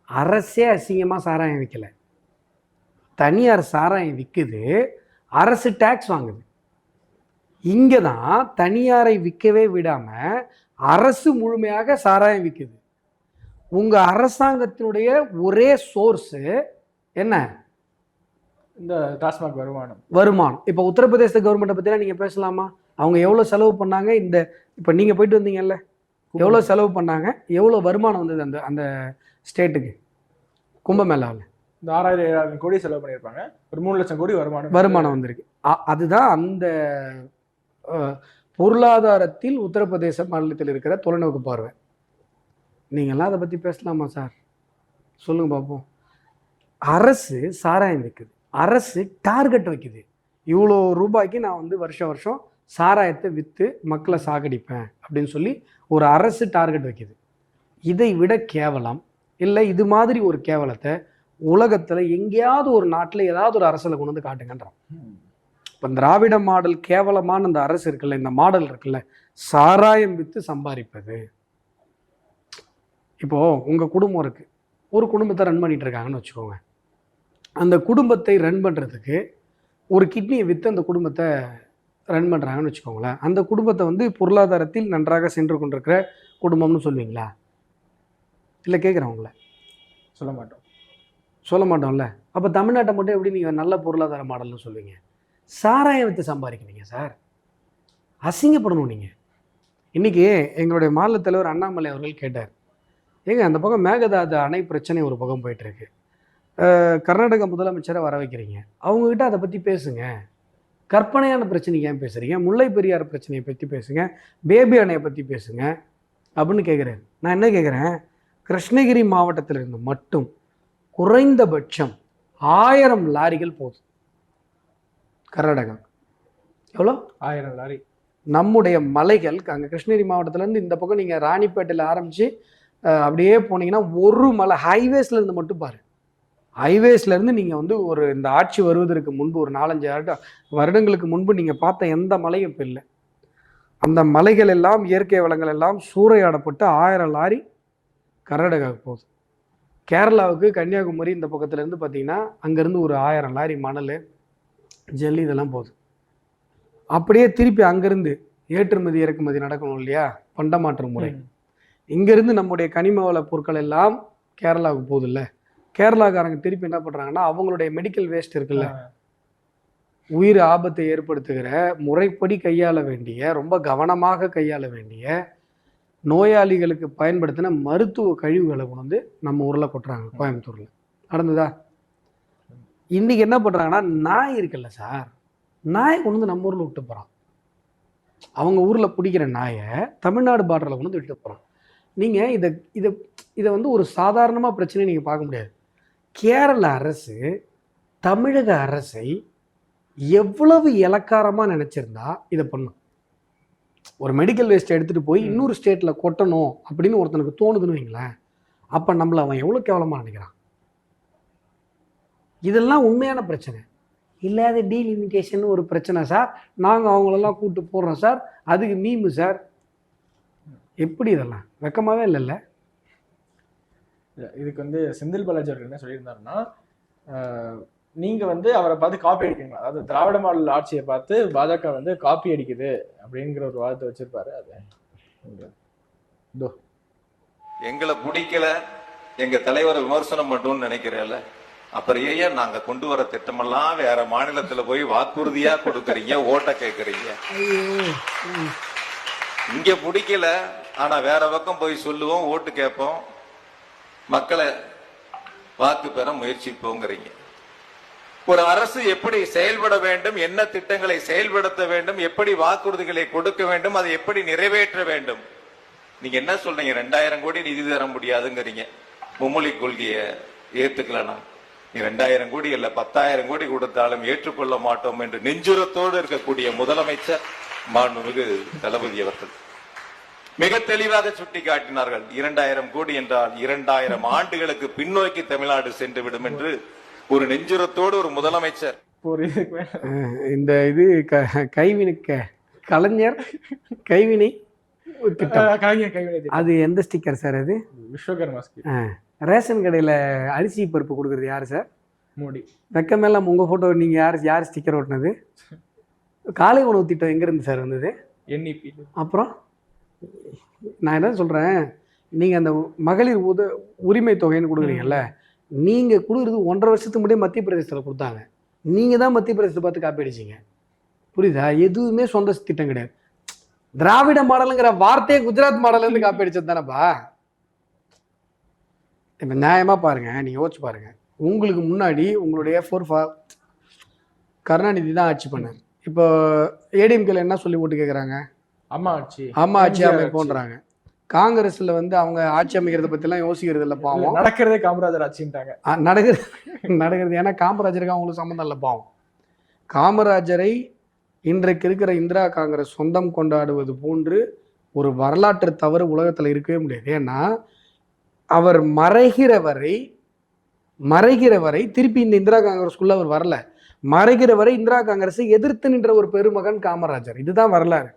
அரசே அசிங்கமாக சாராயம் விற்கலை, தனியார் சாராயம் விற்குது, அரசு டேக்ஸ் வாங்குது. இங்கே தான் தனியாரை விற்கவே விடாமல் அரசு முழுமையாக சாராயம் விற்குது. உங்கள் அரசாங்கத்தினுடைய ஒரே சோர்ஸு என்ன? இந்த டாஸ்மாக் வருமானம். இப்போ உத்தரப்பிரதேச கவர்மெண்ட்டை பற்றிலாம் நீங்கள் பேசலாமா? அவங்க எவ்வளோ செலவு பண்ணாங்க? இப்போ நீங்கள் போயிட்டு வந்தீங்கல்ல, எவ்வளோ செலவு பண்ணாங்க, எவ்வளோ வருமானம் வந்தது அந்த அந்த ஸ்டேட்டுக்கு கும்பமேளாவில்? இந்த 6,000-7,000 கோடி செலவு பண்ணியிருப்பாங்க, ஒரு 3 லட்சம் கோடி வருமானம் வந்திருக்கு. அதுதான் அந்த பொருளாதாரத்தில் உத்தரப்பிரதேச மாநிலத்தில் இருக்கிற தொலைநோக்கு பார்வை. நீங்கள்லாம் அதை பற்றி பேசலாமா சார்? சொல்லுங்க பார்ப்போம். அரசு சாராயம் வைக்குது, அரசு டார்கெட் வைக்குது, இவ்வளோ ரூபாய்க்கு நான் வந்து வருஷம் சாராயத்தை விற்று மக்களை சாகடிப்பேன் அப்படின்னு சொல்லி ஒரு அரசு டார்கெட் வைக்குது. இதை விட கேவலம் இல்லை, இது மாதிரி ஒரு கேவலத்தை உலகத்தில் எங்கேயாவது ஒரு நாட்டில் ஏதாவது ஒரு அரசில் கொண்டு வந்து காட்டுங்கன்றான். இப்போ திராவிட மாடல் கேவலமான இந்த அரசு இருக்குல்ல, இந்த மாடல் இருக்குல்ல, சாராயம் விற்று சம்பாதிப்பது. இப்போது உங்கள் குடும்பம் இருக்குது, ஒரு குடும்பத்தை ரன் பண்ணிகிட்டு இருக்காங்கன்னு வச்சுக்கோங்க. அந்த குடும்பத்தை ரன் பண்ணுறதுக்கு ஒரு கிட்னியை விற்று அந்த குடும்பத்தை ரன் பண்ணுறாங்கன்னு வச்சுக்கோங்களேன், அந்த குடும்பத்தை வந்து பொருளாதாரத்தில் நன்றாக சென்று கொண்டிருக்கிற குடும்பம்னு சொல்லுவீங்களா? இல்லை கேட்குறவங்கள சொல்ல மாட்டோம். சொல்ல மாட்டோம்ல. அப்போ தமிழ்நாட்டை மட்டும் எப்படி நீங்கள் நல்ல பொருளாதார மாடல்னு சொல்லுவீங்க? சாராயம் வித்து சம்பாதிக்கிறீங்க சார், அசிங்கப்படணும் நீங்கள். இன்றைக்கி எங்களுடைய மாநில தலைவர் அண்ணாமலை அவர்கள் கேட்டார், ஏங்க அந்த பக்கம் மேகதாது அணை பிரச்சனை ஒரு பக்கம் போயிட்டுருக்கு, கர்நாடக முதலமைச்சரை வர வைக்கிறீங்க, அவங்கக்கிட்ட அதை பற்றி பேசுங்க, கற்பனையான பிரச்சனைக்கு ஏன் பேசுகிறீங்க, முல்லை பெரியார் பிரச்சனையை பற்றி பேசுங்க, பேபி அணையை பற்றி பேசுங்க அப்படின்னு கேட்குறாரு. நான் என்ன கேட்குறேன், கிருஷ்ணகிரி மாவட்டத்திலிருந்து மட்டும் குறைந்தபட்சம் 1000 லாரிகள் போகுது கர்நாடகா. எவ்வளோ? 1000 லாரி. நம்முடைய மலைகள் அங்கே கிருஷ்ணகிரி மாவட்டத்திலேருந்து இந்த பக்கம் நீங்கள் ராணிப்பேட்டையில் ஆரம்பித்து அப்படியே போனீங்கன்னா ஒரு மலை ஹைவேஸ்லேருந்து மட்டும் பாரு, ஹைவேஸ்லேருந்து நீங்கள் வந்து ஒரு இந்த ஆட்சி வருவதற்கு முன்பு ஒரு 4-5 வருடங்களுக்கு முன்பு நீங்கள் பார்த்த எந்த மலையும் இப்போ இல்லை. அந்த மலைகள் எல்லாம் இயற்கை வளங்கள் எல்லாம் சூறையாடப்பட்டு 1000 லாரி கர்நாடகாவுக்கு போகுது. கேரளாவுக்கு கன்னியாகுமரி இந்த பக்கத்துலேருந்து பார்த்தீங்கன்னா அங்கேருந்து ஒரு 1000 லாரி மணல் ஜல்லி இதெல்லாம் போகுது. அப்படியே திருப்பி அங்கேருந்து ஏற்றுமதி இறக்குமதி நடக்கணும் இல்லையா, பண்டமாற்று முறை. இங்கேருந்து நம்முடைய கனிம வள பொருட்கள் எல்லாம் கேரளாவுக்கு போகுது இல்லை, கேரளாக்காரங்க திருப்பி என்ன பண்ணுறாங்கன்னா அவங்களுடைய மெடிக்கல் வேஸ்ட் இருக்குல்ல, உயிர் ஆபத்தை ஏற்படுத்துகிற முறைப்படி கையாள வேண்டிய ரொம்ப கவனமாக கையாள வேண்டிய நோயாளிகளுக்கு பயன்படுத்தின மருத்துவ கழிவுகளை கொண்டு வந்து நம்ம ஊரில் கொட்டுறாங்க. கோயம்புத்தூரில் நடந்ததா? இன்றைக்கி என்ன பண்ணுறாங்கன்னா நாய் இருக்குல்ல சார், நாயை கொண்டு வந்து நம்ம ஊரில் விட்டு போகிறான். அவங்க ஊரில் பிடிக்கிற நாயை தமிழ்நாடு பார்டரில் கொண்டு வந்து விட்டு போகிறான். நீங்கள் இதை இதை இதை வந்து ஒரு சாதாரணமாக பிரச்சனையை நீங்கள் பார்க்க முடியாது. கேரள அரசு தமிழக அரசை எவ்வளவு இலக்காரமாக நினச்சிருந்தா இதை பண்ணும். ஒரு மெடிக்கல் வேஸ்ட்டை எடுத்துகிட்டு போய் இன்னொரு ஸ்டேட்டில் கொட்டணும் அப்படின்னு ஒருத்தனுக்கு தோணுதுன்னு வைங்களேன், அப்போ நம்மளை அவன் எவ்வளோ கேவலமாக நினைக்கிறான். இதெல்லாம் உண்மையான பிரச்சனை. இல்லாத டீலிமிட்டேஷன் ஒரு பிரச்சனை சார், நாங்கள் அவங்களெல்லாம் கூப்பிட்டு போடுறோம் சார், அதுக்கு மீமு சார். எப்படி இதெல்லாம் வெக்கமாகவே இல்லைல்ல? இதுக்கு வந்து செந்தில் பாலாஜி அவர்கள் என்ன சொல்லியிருந்தாருன்னா, நீங்கள் வந்து அவரை பார்த்து காப்பி அடிக்கிறீங்களா, அதாவது திராவிட மாடல் ஆட்சியை பார்த்து பாஜக வந்து காப்பி அடிக்குது அப்படிங்கிற ஒரு வாதத்தை வச்சிருப்பாரு. அது எங்களை பிடிக்கல, எங்க தலைவரை விமர்சனம் பண்ணணும்னு நினைக்கிறேன்ல, அப்புறம் ஏன் நாங்க கொண்டு வர திட்டமெல்லாம் வேற மாநிலத்துல போய் வாக்குறுதியா கொடுக்கறீங்க, ஓட்ட கேட்கறீங்க. இங்க பிடிக்கல, ஆனா வேற பக்கம் போய் சொல்லுவோம், ஓட்டு கேட்போம், மக்களை வாக்கு பெற முயற்சிப்போங்கிறீங்க. ஒரு அரசு எப்படி செயல்பட வேண்டும், என்ன திட்டங்களை செயல்படுத்த வேண்டும், எப்படி வாக்குறுதிகளை கொடுக்க வேண்டும், அதை எப்படி நிறைவேற்ற வேண்டும். நீங்க என்ன சொல்றீங்க, 2000 கோடி நிதி தர முடியாதுங்கிறீங்க. மும்மொழி கொள்கையை ஏத்துக்கலாம், 2000 கோடி இல்ல 10,000 கோடி கொடுத்தாலும் ஏற்றுக்கொள்ள மாட்டோம் என்று நெஞ்சுரத்தோடு இருக்கக்கூடிய முதலமைச்சர் மாண்புமிகு தளபதி அவர்கள் மிக தெளிவாக சுட்டி காட்டினார்கள். 2000 கோடி என்றால் 2000 ஆண்டுகளுக்கு பின்னோக்கி தமிழ்நாடு சென்று விடும் என்று ஒரு நெஞ்சுரத்தோடு ஒரு முதலமைச்சர். இந்த இது கலைஞர் கைவினை அது எந்த ஸ்டிக்கர் சார்? அது விஸ்வகர்மா. ரேஷன் கடையில் அரிசி பருப்பு கொடுக்குறது யார் சார்? மோடி. வெக்கமெல்லாம் உங்கள் ஃபோட்டோ நீங்கள் யார் ஸ்டிக்கர் ஓட்டினது? காலை உணவு திட்டம் எங்கேருந்து சார் வந்தது? NEP. அப்புறம் நான் என்ன சொல்கிறேன், நீங்கள் அந்த மகளிர் உரிமை தொகைன்னு கொடுக்குறீங்கல்ல, நீங்கள் கொடுக்குறது 1.5 வருஷத்துக்கு முன்னாடியே மத்திய பிரதேசத்தில் கொடுத்தாங்க. நீங்கள் தான் மத்திய பிரதேசத்தை பார்த்து காப்பி அடிச்சிங்க. புரியுதா? எதுவுமே சொந்த திட்டம் கிடையாது. திராவிட மாடலுங்கிற வார்த்தையை குஜராத் மாடலேருந்து காப்பி அடிச்சது தானேப்பா. இப்போ நியாயமாக பாருங்கள், நீங்கள் யோசிச்சு பாருங்கள். உங்களுக்கு முன்னாடி உங்களுடைய கருணாநிதி தான் ஆட்சி பண்ணார். இப்போ ஏடிஎம்கேல என்ன சொல்லி போட்டு கேட்குறாங்க? அம்மா ஆட்சி அமைப்போன்றாங்க. காங்கிரஸ்ல வந்து அவங்க ஆட்சி அமைக்கிறத பற்றிலாம் யோசிக்கிறது இல்லை, பாவம். நடக்கிறதே காமராஜர் ஆட்சின்ட்டாங்க. நடக்கிறது ஏன்னா காமராஜருக்கு அவங்களுக்கு சம்மந்தம் இல்லை, பாவம். காமராஜரை இன்றைக்கு இருக்கிற இந்திரா காங்கிரஸ் சொந்தம் கொண்டாடுவது போன்று ஒரு வரலாற்று தவறு உலகத்தில் இருக்கவே முடியாது. ஏன்னா அவர் மறைகிற வரை திருப்பி இந்த இந்திரா காங்கிரஸ்குள்ள அவர் வரல. மறைகிற வரை இந்திரா காங்கிரஸை எதிர்த்து நின்ற ஒரு பெருமகன் காமராஜர். இதுதான் வரலாறு.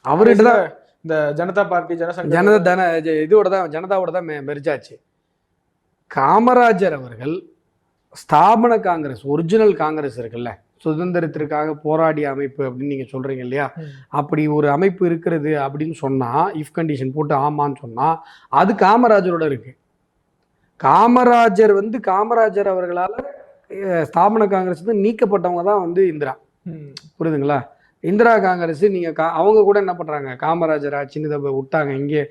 அவர்கிட்ட தான் இந்த ஜனதா பார்ட்டி ஜனதாவோட தான் மெர்ஜாச்சு. காமராஜர் அவர்கள் ஸ்தாபன காங்கிரஸ், ஒரிஜினல் காங்கிரஸ் இருக்குல்ல, சுதந்திரத்திற்காக போராடிய அமைப்பு அப்படின்னு நீங்கள் சொல்கிறீங்க இல்லையா, அப்படி ஒரு அமைப்பு இருக்கிறது அப்படின்னு சொன்னால், இஃப் கண்டிஷன் போட்டு ஆமான்னு சொன்னால், அது காமராஜரோட இருக்குது. காமராஜர் அவர்களால் ஸ்தாபன காங்கிரஸ் வந்து நீக்கப்பட்டவங்க தான் வந்து இந்திரா. புரியுதுங்களா? இந்திரா காங்கிரஸ் நீங்கள் அவங்க கூட என்ன பண்ணுறாங்க, காமராஜர் ஆச்சுன்னு இதை விட்டாங்க, இங்கே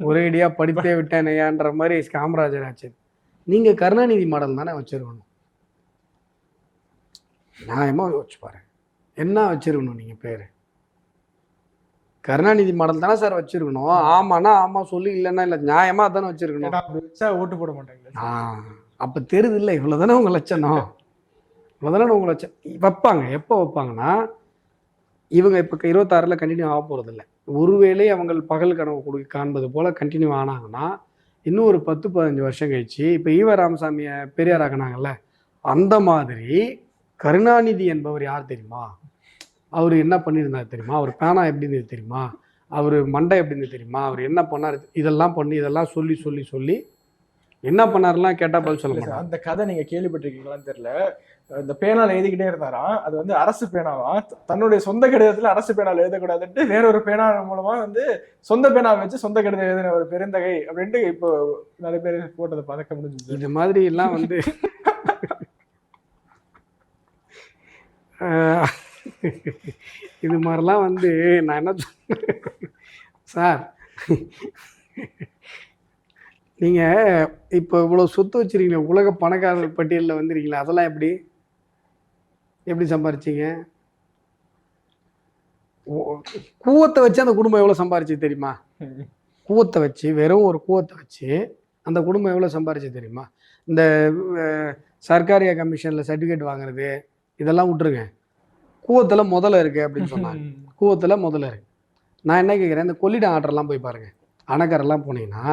ஒரேடியாக படித்தே விட்டேனையான்ற மாதிரி காமராஜர் ஆச்சு. நீங்கள் கருணாநிதி மாடல் தானே வச்சிருக்கணும். நியாயமாக யோசிச்சு பாரு, என்ன வச்சிருக்கணும் நீங்கள் பேர்? கருணாநிதி மாடல் தானே சார் வச்சிருக்கணும். ஆமாண்ணா ஆமாம் சொல்லி, இல்லைன்னா இல்லை, நியாயமாக தானே வச்சிருக்கணும். அப்படி வச்சா ஓட்டு போட மாட்டாங்க. அப்போ தெரியுது இல்லை, இவ்வளோ தானே உங்கள் லட்சணம், இவ்வளோ தானே உங்கள் லட்சம் வைப்பாங்க. எப்போ வைப்பாங்கன்னா, இவங்க இப்போ 26 கண்டினியூ ஆக போகிறதில்ல. ஒருவேளை அவங்க பகல் கனவு காண்பது போல் கண்டினியூ ஆனாங்கன்னா, இன்னும் ஒரு 10-15 வருஷம் கழிச்சு, இப்போ ஈவ ராமசாமியை பெரியார் ஆக்கினாங்கல்ல, அந்த மாதிரி கருணாநிதி என்பவர் யார் தெரியுமா, அவர் என்ன பண்ணியிருந்தார் தெரியுமா, அவர் பேனா எப்படி இருந்தது தெரியுமா, அவர் மண்டை எப்படி இருந்தது தெரியுமா, அவர் என்ன பண்ணார், இதெல்லாம் சொல்லி என்ன பண்ணாருலாம் கேட்டால் பதில் சொல்ல மாட்டாங்க. அந்த கதை நீங்க கேள்விப்பட்டிருக்கீங்களான்னு தெரியல. இந்த பேனால எழுதிக்கிட்டே இருந்தாராம், அது வந்து அரசு பேனாவா, தன்னுடைய சொந்த கடிதத்துல அரசு பேனால எழுதக்கூடாதுன்ட்டு வேறொரு பேனா மூலமா வந்து சொந்த பேனா வச்சு சொந்த கடிதம் எழுதின ஒரு பெருந்தகை அப்படின்ட்டு இப்போ நிறைய பேர் போட்டதை பார்க்க முடிஞ்சது. இது மாதிரி எல்லாம் வந்து இது மாதிரிலாம் வந்து நான் என்ன சொன்னேன் சார், நீங்கள் இப்போ இவ்வளோ சொத்து வச்சுருக்கீங்க, உலக பணக்காரர் பட்டியலில் வந்துருக்கீங்களா, அதெல்லாம் எப்படி சம்பாரிச்சிங்க? கூவத்தை வச்சு அந்த குடும்பம் எவ்வளோ சம்பாரிச்சு தெரியுமா? கூவத்தை வச்சு, வெறும் ஒரு கூவத்தை வச்சு அந்த குடும்பம் எவ்வளோ சம்பாரிச்சு தெரியுமா? இந்த சர்க்காரியா கமிஷனில் சர்டிஃபிகேட் வாங்குறது இதெல்லாம் விட்டுருங்க, கூவத்தில் முதல்ல இருக்குது அப்படின்னு சொன்னாங்க. கூவத்தில் முதல்ல இருக்குது. நான் என்ன கேட்குறேன், இந்த கொள்ளிடம் ஆற்றெல்லாம் போய் பாருங்கள், அணைக்கரெல்லாம் போனீங்கன்னா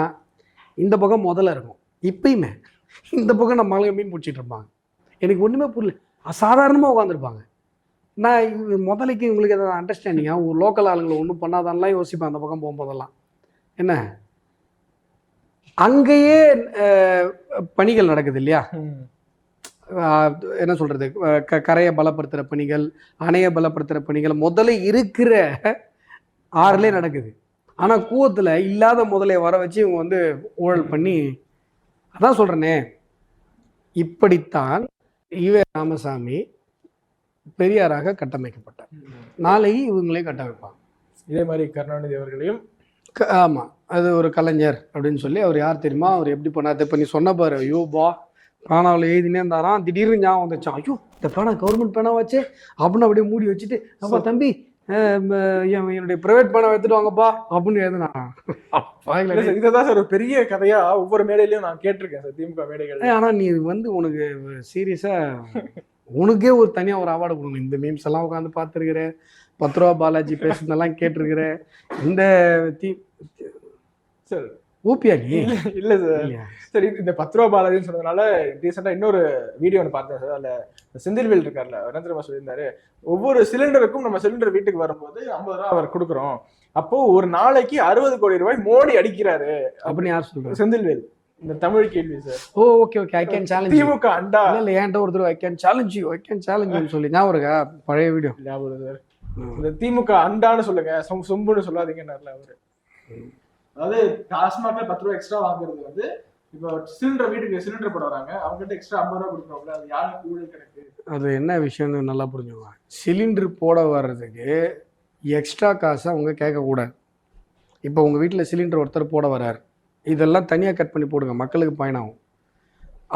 இந்த பக்கம் முதல்ல இருக்கும். இப்பயுமே இந்த பக்கம் நம்ம மலை மீன் பிடிச்சிட்டு இருப்பாங்க. எனக்கு ஒன்றுமே புரியல, சாதாரணமாக உட்காந்துருப்பாங்க. நான் முதலைக்கு உங்களுக்கு எதாவது அண்டர்ஸ்டாண்டிங்காக ஒரு லோக்கல் ஆளுங்களை ஒன்றும் பண்ணாதான்லாம் யோசிப்பேன் அந்த பக்கம் போகும்போதெல்லாம். என்ன அங்கேயே பணிகள் நடக்குது இல்லையா, என்ன சொல்கிறது, கரையை பலப்படுத்துகிற பணிகள், அணையை பலப்படுத்துகிற பணிகள் முதல்ல இருக்கிற ஆறுலேயே நடக்குது. ஆனால் கூவத்தில் இல்லாத முதலையை வர வச்சு இவங்க வந்து ஊழல் பண்ணி, அதான் சொல்கிறேனே, இப்படித்தான் ஈவே ராமசாமி பெரியாராக கட்டமைக்கப்பட்டார். நாளைக்கு இவங்களே கட்டமைப்பாங்க. இதே மாதிரி கருணாநிதி அவர்களையும் ஆமாம், அது ஒரு கலைஞர் அப்படின்னு சொல்லி, அவர் யார் தெரியுமா, அவர் எப்படி பண்ணார், இப்போ நீ சொன்ன பாரு, ஐயோ பா பேனாவில் எழுதினே இருந்தாராம், திடீர்னு ஞாபகம் வந்துச்சான், ஐயோ இந்த பேனா கவர்மெண்ட் பேனா வச்சு அப்படின்னு அப்படியே மூடி வச்சுட்டு, அப்பா தம்பி என்னுடைய பிரைவேட் பேனா எடுத்துட்டு வாங்கப்பா அப்படின்னு எழுதுனா. இதுதான் சார் ஒரு பெரிய கதையா ஒவ்வொரு மேடையிலையும் நான் கேட்டிருக்கேன் சார், திமுக மேடைகள். ஆனால் நீ வந்து உனக்கு சீரியஸாக உனக்கே ஒரு தனியாக ஒரு அவார்டு கொடுக்கணும். இந்த மீம்ஸ் எல்லாம் உட்காந்து பார்த்துருக்குற, 10 ரூபா பாலாஜி பேசுனதெல்லாம் கேட்டிருக்கிற, இந்த சார் ஊப்பியா நீ? இல்லை சார். சரி, இந்த 10 ரூபா பாலாஜின்னு சொன்னதுனால ரீசெண்டாக இன்னொரு வீடியோ ஒன்று பார்த்தேன் சார். அதில் செந்தில்வேல் இருக்கார்ல, நரேந்திரமா சொல்லியிருந்தாரு, ஒவ்வொரு சிலிண்டருக்கும் நம்ம சிலிண்டர் வீட்டுக்கு வரும்போது 50 ரூபா அவர் கொடுக்குறோம், அப்போ ஒரு நாளைக்கு 60 கோடி ரூபாய் மோடி அடிக்கிறாரு அப்படின்னு யார் சொல்றாரு? செந்தில்வேல். இந்த தமிழ் கேள்வி sir. Oh okay okay, I can challenge DMK அண்டா. இல்லை என்கிட்ட ஒருத்தர் I can challenge you, I can challenge சொல்லி ஞாபகம் இருக்கா? பழைய வீடியோ ஞாபகம் சார். இந்த திமுக அண்டான்னு சொல்லுங்க, சொம்புன்னு சொல்லாதீங்கன்னார்ல அவரு. அதாவது டாஸ்மாக்ல 10 ரூபா எக்ஸ்ட்ரா வாங்குறது வந்து, இப்போ சிலிண்டர் வீட்டுக்கு சிலிண்டர் போட வராங்க, அவங்க கிட்ட எக்ஸ்ட்ரா 50 ரூபா கொடுக்குறோம்ல, அது யாருக்கு ஊழல் கணக்கு? அது என்ன விஷயம்னு நல்லா புரிஞ்சுக்குவாங்க. சிலிண்டர் போட வர்றதுக்கு எக்ஸ்ட்ரா காசை அவங்க கேட்கக்கூடாது. இப்போ உங்கள் வீட்டில் சிலிண்டர் ஒருத்தர் போட வர்றாரு, இதெல்லாம் தனியாக கட் பண்ணி போடுங்க, மக்களுக்கு பயனாகும்.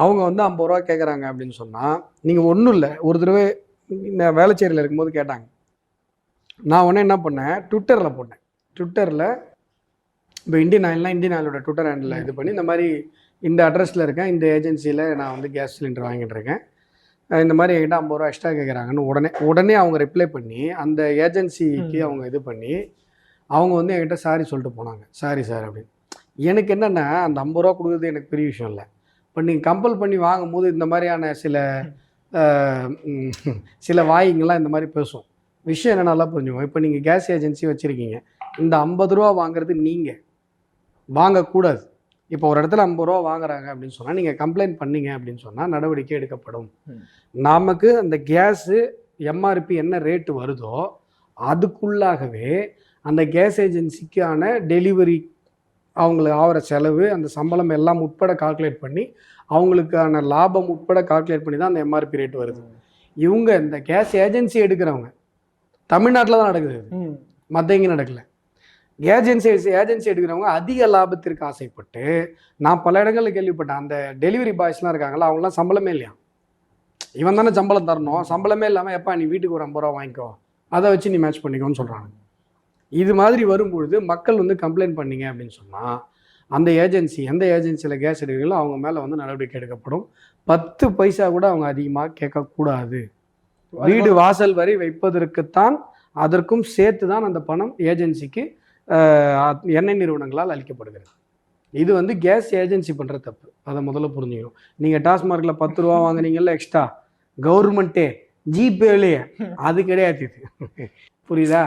அவங்க வந்து 50 ரூபா கேட்குறாங்க அப்படின்னு சொன்னால், நீங்கள் ஒன்றும் இல்லை, ஒரு தடவை நான் வேளச்சேரியில் இருக்கும்போது கேட்டாங்க. நான் உடனே என்ன பண்ணேன், ட்விட்டரில் போட்டேன். ட்விட்டரில் இப்போ இந்தியன் ஆயிலோட ட்விட்டர் ஹேண்டில் இது பண்ணி, இந்த மாதிரி இந்த அட்ரஸில் இருக்கேன், இந்த ஏஜென்சியில் நான் வந்து கேஸ் சிலிண்டர் வாங்கிட்டு இருக்கேன், இந்த மாதிரி என்கிட்ட 50 ரூபா எக்ஸ்ட்ரா கேட்குறாங்கன்னு உடனே அவங்க ரிப்ளை பண்ணி, அந்த ஏஜென்சிக்கு அவங்க இது பண்ணி, அவங்க வந்து என்கிட்ட சாரி சொல்லிட்டு போனாங்க, சாரி சார் அப்படின்னு. எனக்கு என்னென்னா, அந்த 50 ரூபா கொடுக்குறது எனக்கு பெரிய விஷயம் இல்லை. இப்போ நீங்கள் கம்பல் பண்ணி வாங்கும்போது இந்த மாதிரியான சில வாய்ங்கெல்லாம் இந்த மாதிரி பேசும். விஷயம் என்ன நல்லா புரிஞ்சுக்கோங்க. இப்போ நீங்கள் கேஸ் ஏஜென்சி வச்சுருக்கீங்க, இந்த 50 ரூபா வாங்குறது நீங்கள் வாங்கக்கூடாது. இப்போ ஒரு இடத்துல 50 ரூபா வாங்குறாங்க அப்படின்னு சொன்னால், நீங்கள் கம்ப்ளைண்ட் பண்ணீங்க அப்படின்னு சொன்னால் நடவடிக்கை எடுக்கப்படும். நமக்கு அந்த கேஸு எம்ஆர்பி என்ன ரேட்டு வருதோ அதுக்குள்ளாகவே அந்த கேஸ் ஏஜென்சிக்கான டெலிவரி அவங்களுக்கு ஆகிற செலவு அந்த சம்பளம் எல்லாம் உட்பட கால்குலேட் பண்ணி அவங்களுக்கான லாபம் உட்பட கால்குலேட் பண்ணி தான் அந்த எம்ஆர்பி ரேட் வருது. இவங்க இந்த கேஸ் ஏஜென்சி எடுக்கிறவங்க தமிழ்நாட்டில் தான் நடக்குது, மற்ற எங்கேயும் நடக்கல. ஏஜென்சி எடுக்கிறவங்க அதிக லாபத்திற்கு ஆசைப்பட்டு, நான் பல இடங்களில் கேள்விப்பட்டேன், அந்த டெலிவரி பாய்ஸ்லாம் இருக்காங்களா அவங்களாம் சம்பளமே இல்லையா, இவன் தானே சம்பளம் தரணும், சம்பளமே இல்லாமல் எப்பா நீ வீட்டுக்கு ஒரு 50 ரூபா வாங்கிக்கோ, அதை வச்சு நீ மேட்ச் பண்ணிக்கோன்னு சொல்கிறாங்க. இது மாதிரி வரும்பொழுது மக்கள் வந்து கம்ப்ளைண்ட் பண்ணீங்க அப்படின்னு சொன்னால் அந்த ஏஜென்சி எந்த ஏஜென்சியில் கேஸ் எடுக்கிறீங்களோ அவங்க மேலே வந்து நடவடிக்கை எடுக்கப்படும். 10 பைசா கூட அவங்க அதிகமாக கேட்கக்கூடாது. வீடு வாசல் வரி வைப்பதற்குத்தான், அதற்கும் சேர்த்து தான் அந்த பணம் ஏஜென்சிக்கு எண்ணெய் நிறுவனங்களால் அளிக்கப்படுகிறது. இது வந்து கேஸ் ஏஜென்சி பண்ணுற தப்பு, அதை முதல்ல புரிஞ்சுக்கணும். நீங்கள் டாஸ்மார்க்கில் 10 ரூபா வாங்குனீங்கல்ல எக்ஸ்ட்ரா, கவர்மெண்ட்டே ஜிபேலேயே அது கிடையாது. புரியுதா?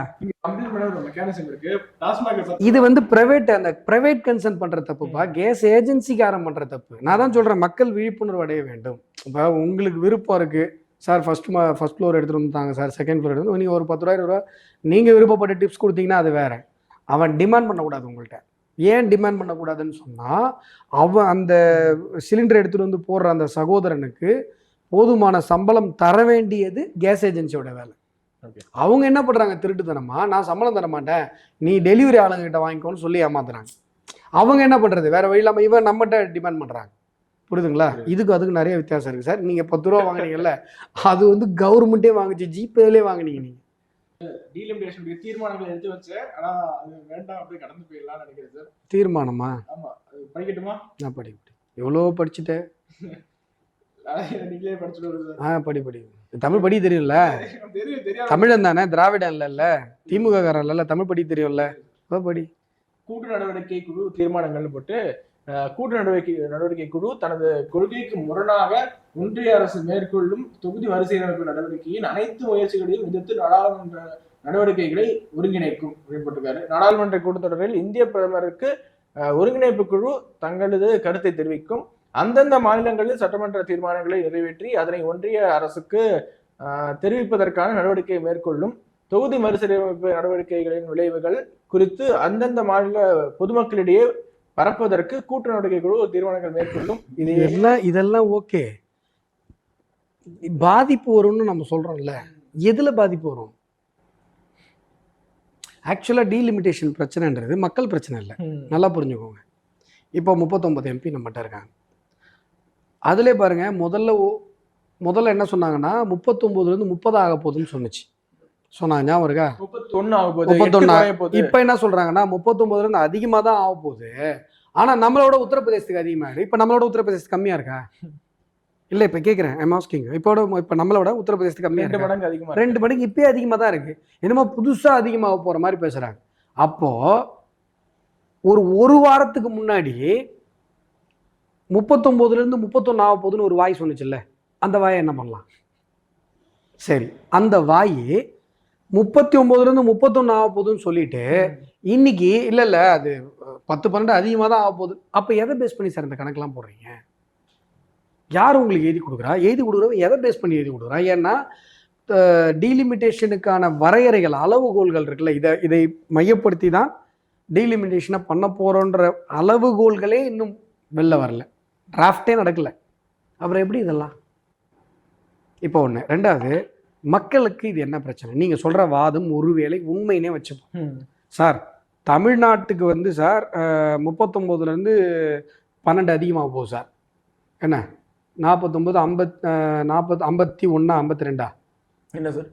இது வந்து பிரைவேட், அந்த பிரைவேட் கன்சர்ன் பண்ற தப்புப்பா, கேஸ் ஏஜென்சிக்காரன் பண்ற தப்பு. நான் தான் சொல்றேன், மக்கள் விழிப்புணர்வு அடைய வேண்டும். இப்போ உங்களுக்கு விருப்பம் இருக்கு சார், ஃபர்ஸ்ட் ஃப்ளோர் எடுத்துட்டு வந்துட்டாங்க சார், செகண்ட் ஃப்ளோர் எடுத்து நீங்கள் ஒரு 10 ரூபா நீங்கள் விருப்பப்பட்ட டிப்ஸ் கொடுத்தீங்கன்னா அது வேற. அவன் டிமாண்ட் பண்ணக்கூடாது உங்கள்கிட்ட. ஏன் டிமாண்ட் பண்ணக்கூடாதுன்னு சொன்னால், அவன் அந்த சிலிண்டர் எடுத்துகிட்டு வந்து போடுற அந்த சகோதரனுக்கு போதுமான சம்பளம் தர வேண்டியது கேஸ் ஏஜென்சியோட வேலை. அவங்க என்ன பண்ணுறாங்க, திருட்டுத்தனமா நான் சம்பளம் தர மாட்டேன் நீ டெலிவரி ஆளுங்கிட்ட வாங்கிக்கோன்னு சொல்லி ஏமாத்துறாங்க. அவங்க என்ன பண்ணுறது, வேற வழி இல்லாமல் இவன் நம்மகிட்ட டிமாண்ட் பண்ணுறாங்க. புரியுதுங்களா? இதுக்கு அதுக்கு நிறைய வித்தியாசம் இருக்குது சார். நீங்கள் 10 ரூபா வாங்கினீங்கல்ல, அது வந்து கவர்மெண்ட்டே வாங்குச்சு, ஜிபேலே வாங்கினீங்க. நீங்கள் டீலிமிட்டேஷனுடைய தீர்மானங்களை எடுத்து வச்சேன், ஆனா அது வேண்டாம், அப்படியே கடந்து போயிடலாம்னு நினைக்கிறேன் சார். தீர்மானமா? ஆமா, படிக்கட்டுமா? நான் படிக்கிட்டேன், எவ்வளோ படிச்சுட்டேன். நீங்களே படிச்சுட்டு படி தமிழ் படி தெரியும்ல, தமிழன் தானே, திராவிடம் இல்லைல்ல, திமுக காரன் இல்லைல்ல, தமிழ் படி தெரியும்ல, படி. கூட்டு நடவடிக்கை குழு தீர்மானங்கள்னு போட்டு, கூட்டு நடவடிக்கை குழு தனது கொள்கைக்கு முரணாக ஒன்றிய அரசு மேற்கொள்ளும் தொகுதி மறுசீரமைப்பு நடவடிக்கையின் அனைத்து முயற்சிகளையும் எதிர்த்து நாடாளுமன்ற நடவடிக்கைகளை ஒருங்கிணைக்கும் அப்படின்ட்டு. நாடாளுமன்ற கூட்டத்தொடரில் இந்திய பிரதமருக்கு ஒருங்கிணைப்பு குழு தங்களது கருத்தை தெரிவிக்கும். அந்தந்த மாநிலங்களில் சட்டமன்ற தீர்மானங்களை நிறைவேற்றி அதனை ஒன்றிய அரசுக்கு தெரிவிப்பதற்கான நடவடிக்கை மேற்கொள்ளும். தொகுதி மறுசீரமைப்பு நடவடிக்கைகளின் விளைவுகள் குறித்து அந்தந்த மாநில பொதுமக்களிடையே பரப்புவதற்கு கூட்டு நடவடிக்கை குழு தீர்மானங்கள் மேற்கொள்ளும். இதெல்லாம் ஓகே. பாதிப்பு வரும்னு நம்ம சொல்றோம்ல, எதுல பாதிப்பு வரும்? ஆக்சுவலா டீலிமிட்டேஷன் பிரச்சனைன்றது மக்கள் பிரச்சனை இல்லை, நல்லா புரிஞ்சுக்கோங்க. இப்போ 39 எம்பி நம்மகிட்ட இருக்காங்க. அதிலே பாருங்க, முதல்ல என்ன சொன்னாங்கன்னா 39 30 ஆக போகுதுன்னு சொன்னாங்க, ஞாபகம் இருக்கா? 31 ஆக போகுது. இப்போ என்ன சொல்றாங்கன்னா 39 அதிகமாக தான் ஆக போகுது. ஆனா நம்மளோட உத்தரப்பிரதேசத்துக்கு அதிகமாக இருக்கு. இப்போ நம்மளோட உத்தரப்பிரதேசத்துக்கு கம்மியா இருக்கா? இல்லை, இப்போ கேட்குறேன், ஐம் ஆஸ்கிங். இப்போ நம்மளோட உத்தரப்பிரதேசத்துக்கு கம்மியாக 2 மடங்கு அதிகமாக, 2 மடங்கு இப்பயே அதிகமாக தான் இருக்கு. என்னமோ புதுசா அதிகமாக போற மாதிரி பேசுறாங்க. அப்போ ஒரு வாரத்துக்கு முன்னாடி 39 31 ஆக போகுதுன்னு ஒரு வாய் சொன்னுச்சுல்ல, அந்த வாயை என்ன பண்ணலாம்? சரி, அந்த வாய் 39 31 ஆக போகுதுன்னு சொல்லிட்டு இன்னைக்கு இல்ல அது 10 12 அதிகமாக தான் ஆக போகுது. அப்போ எதை பேஸ் பண்ணி சார் இந்த கணக்கெல்லாம் போடுறீங்க? யார் உங்களுக்கு எழுதி கொடுக்குறா? எழுதி கொடுக்குறவங்க எதை பேஸ் பண்ணி எழுதி கொடுக்குறா? ஏன்னா டீலிமிட்டேஷனுக்கான வரையறைகள், அளவுகோல்கள் இருக்குல்ல, இதை மையப்படுத்தி தான் டீலிமிட்டேஷனை பண்ண போறோன்ற அளவுகோல்களே இன்னும் வெளில வரல, டிராஃப்டே நடக்கல. அப்புறம் எப்படி இதெல்லாம்? இப்போ ஒன்று. ரெண்டாவது, மக்களுக்கு இது என்ன பிரச்சனை? நீங்கள் சொல்கிற வாதம் ஒருவேளை உண்மையினே வச்சுப்போம் சார், தமிழ்நாட்டுக்கு வந்து சார் 39 12 அதிகமாக போகுது சார், என்ன 49 50 51 52 என்ன சார்?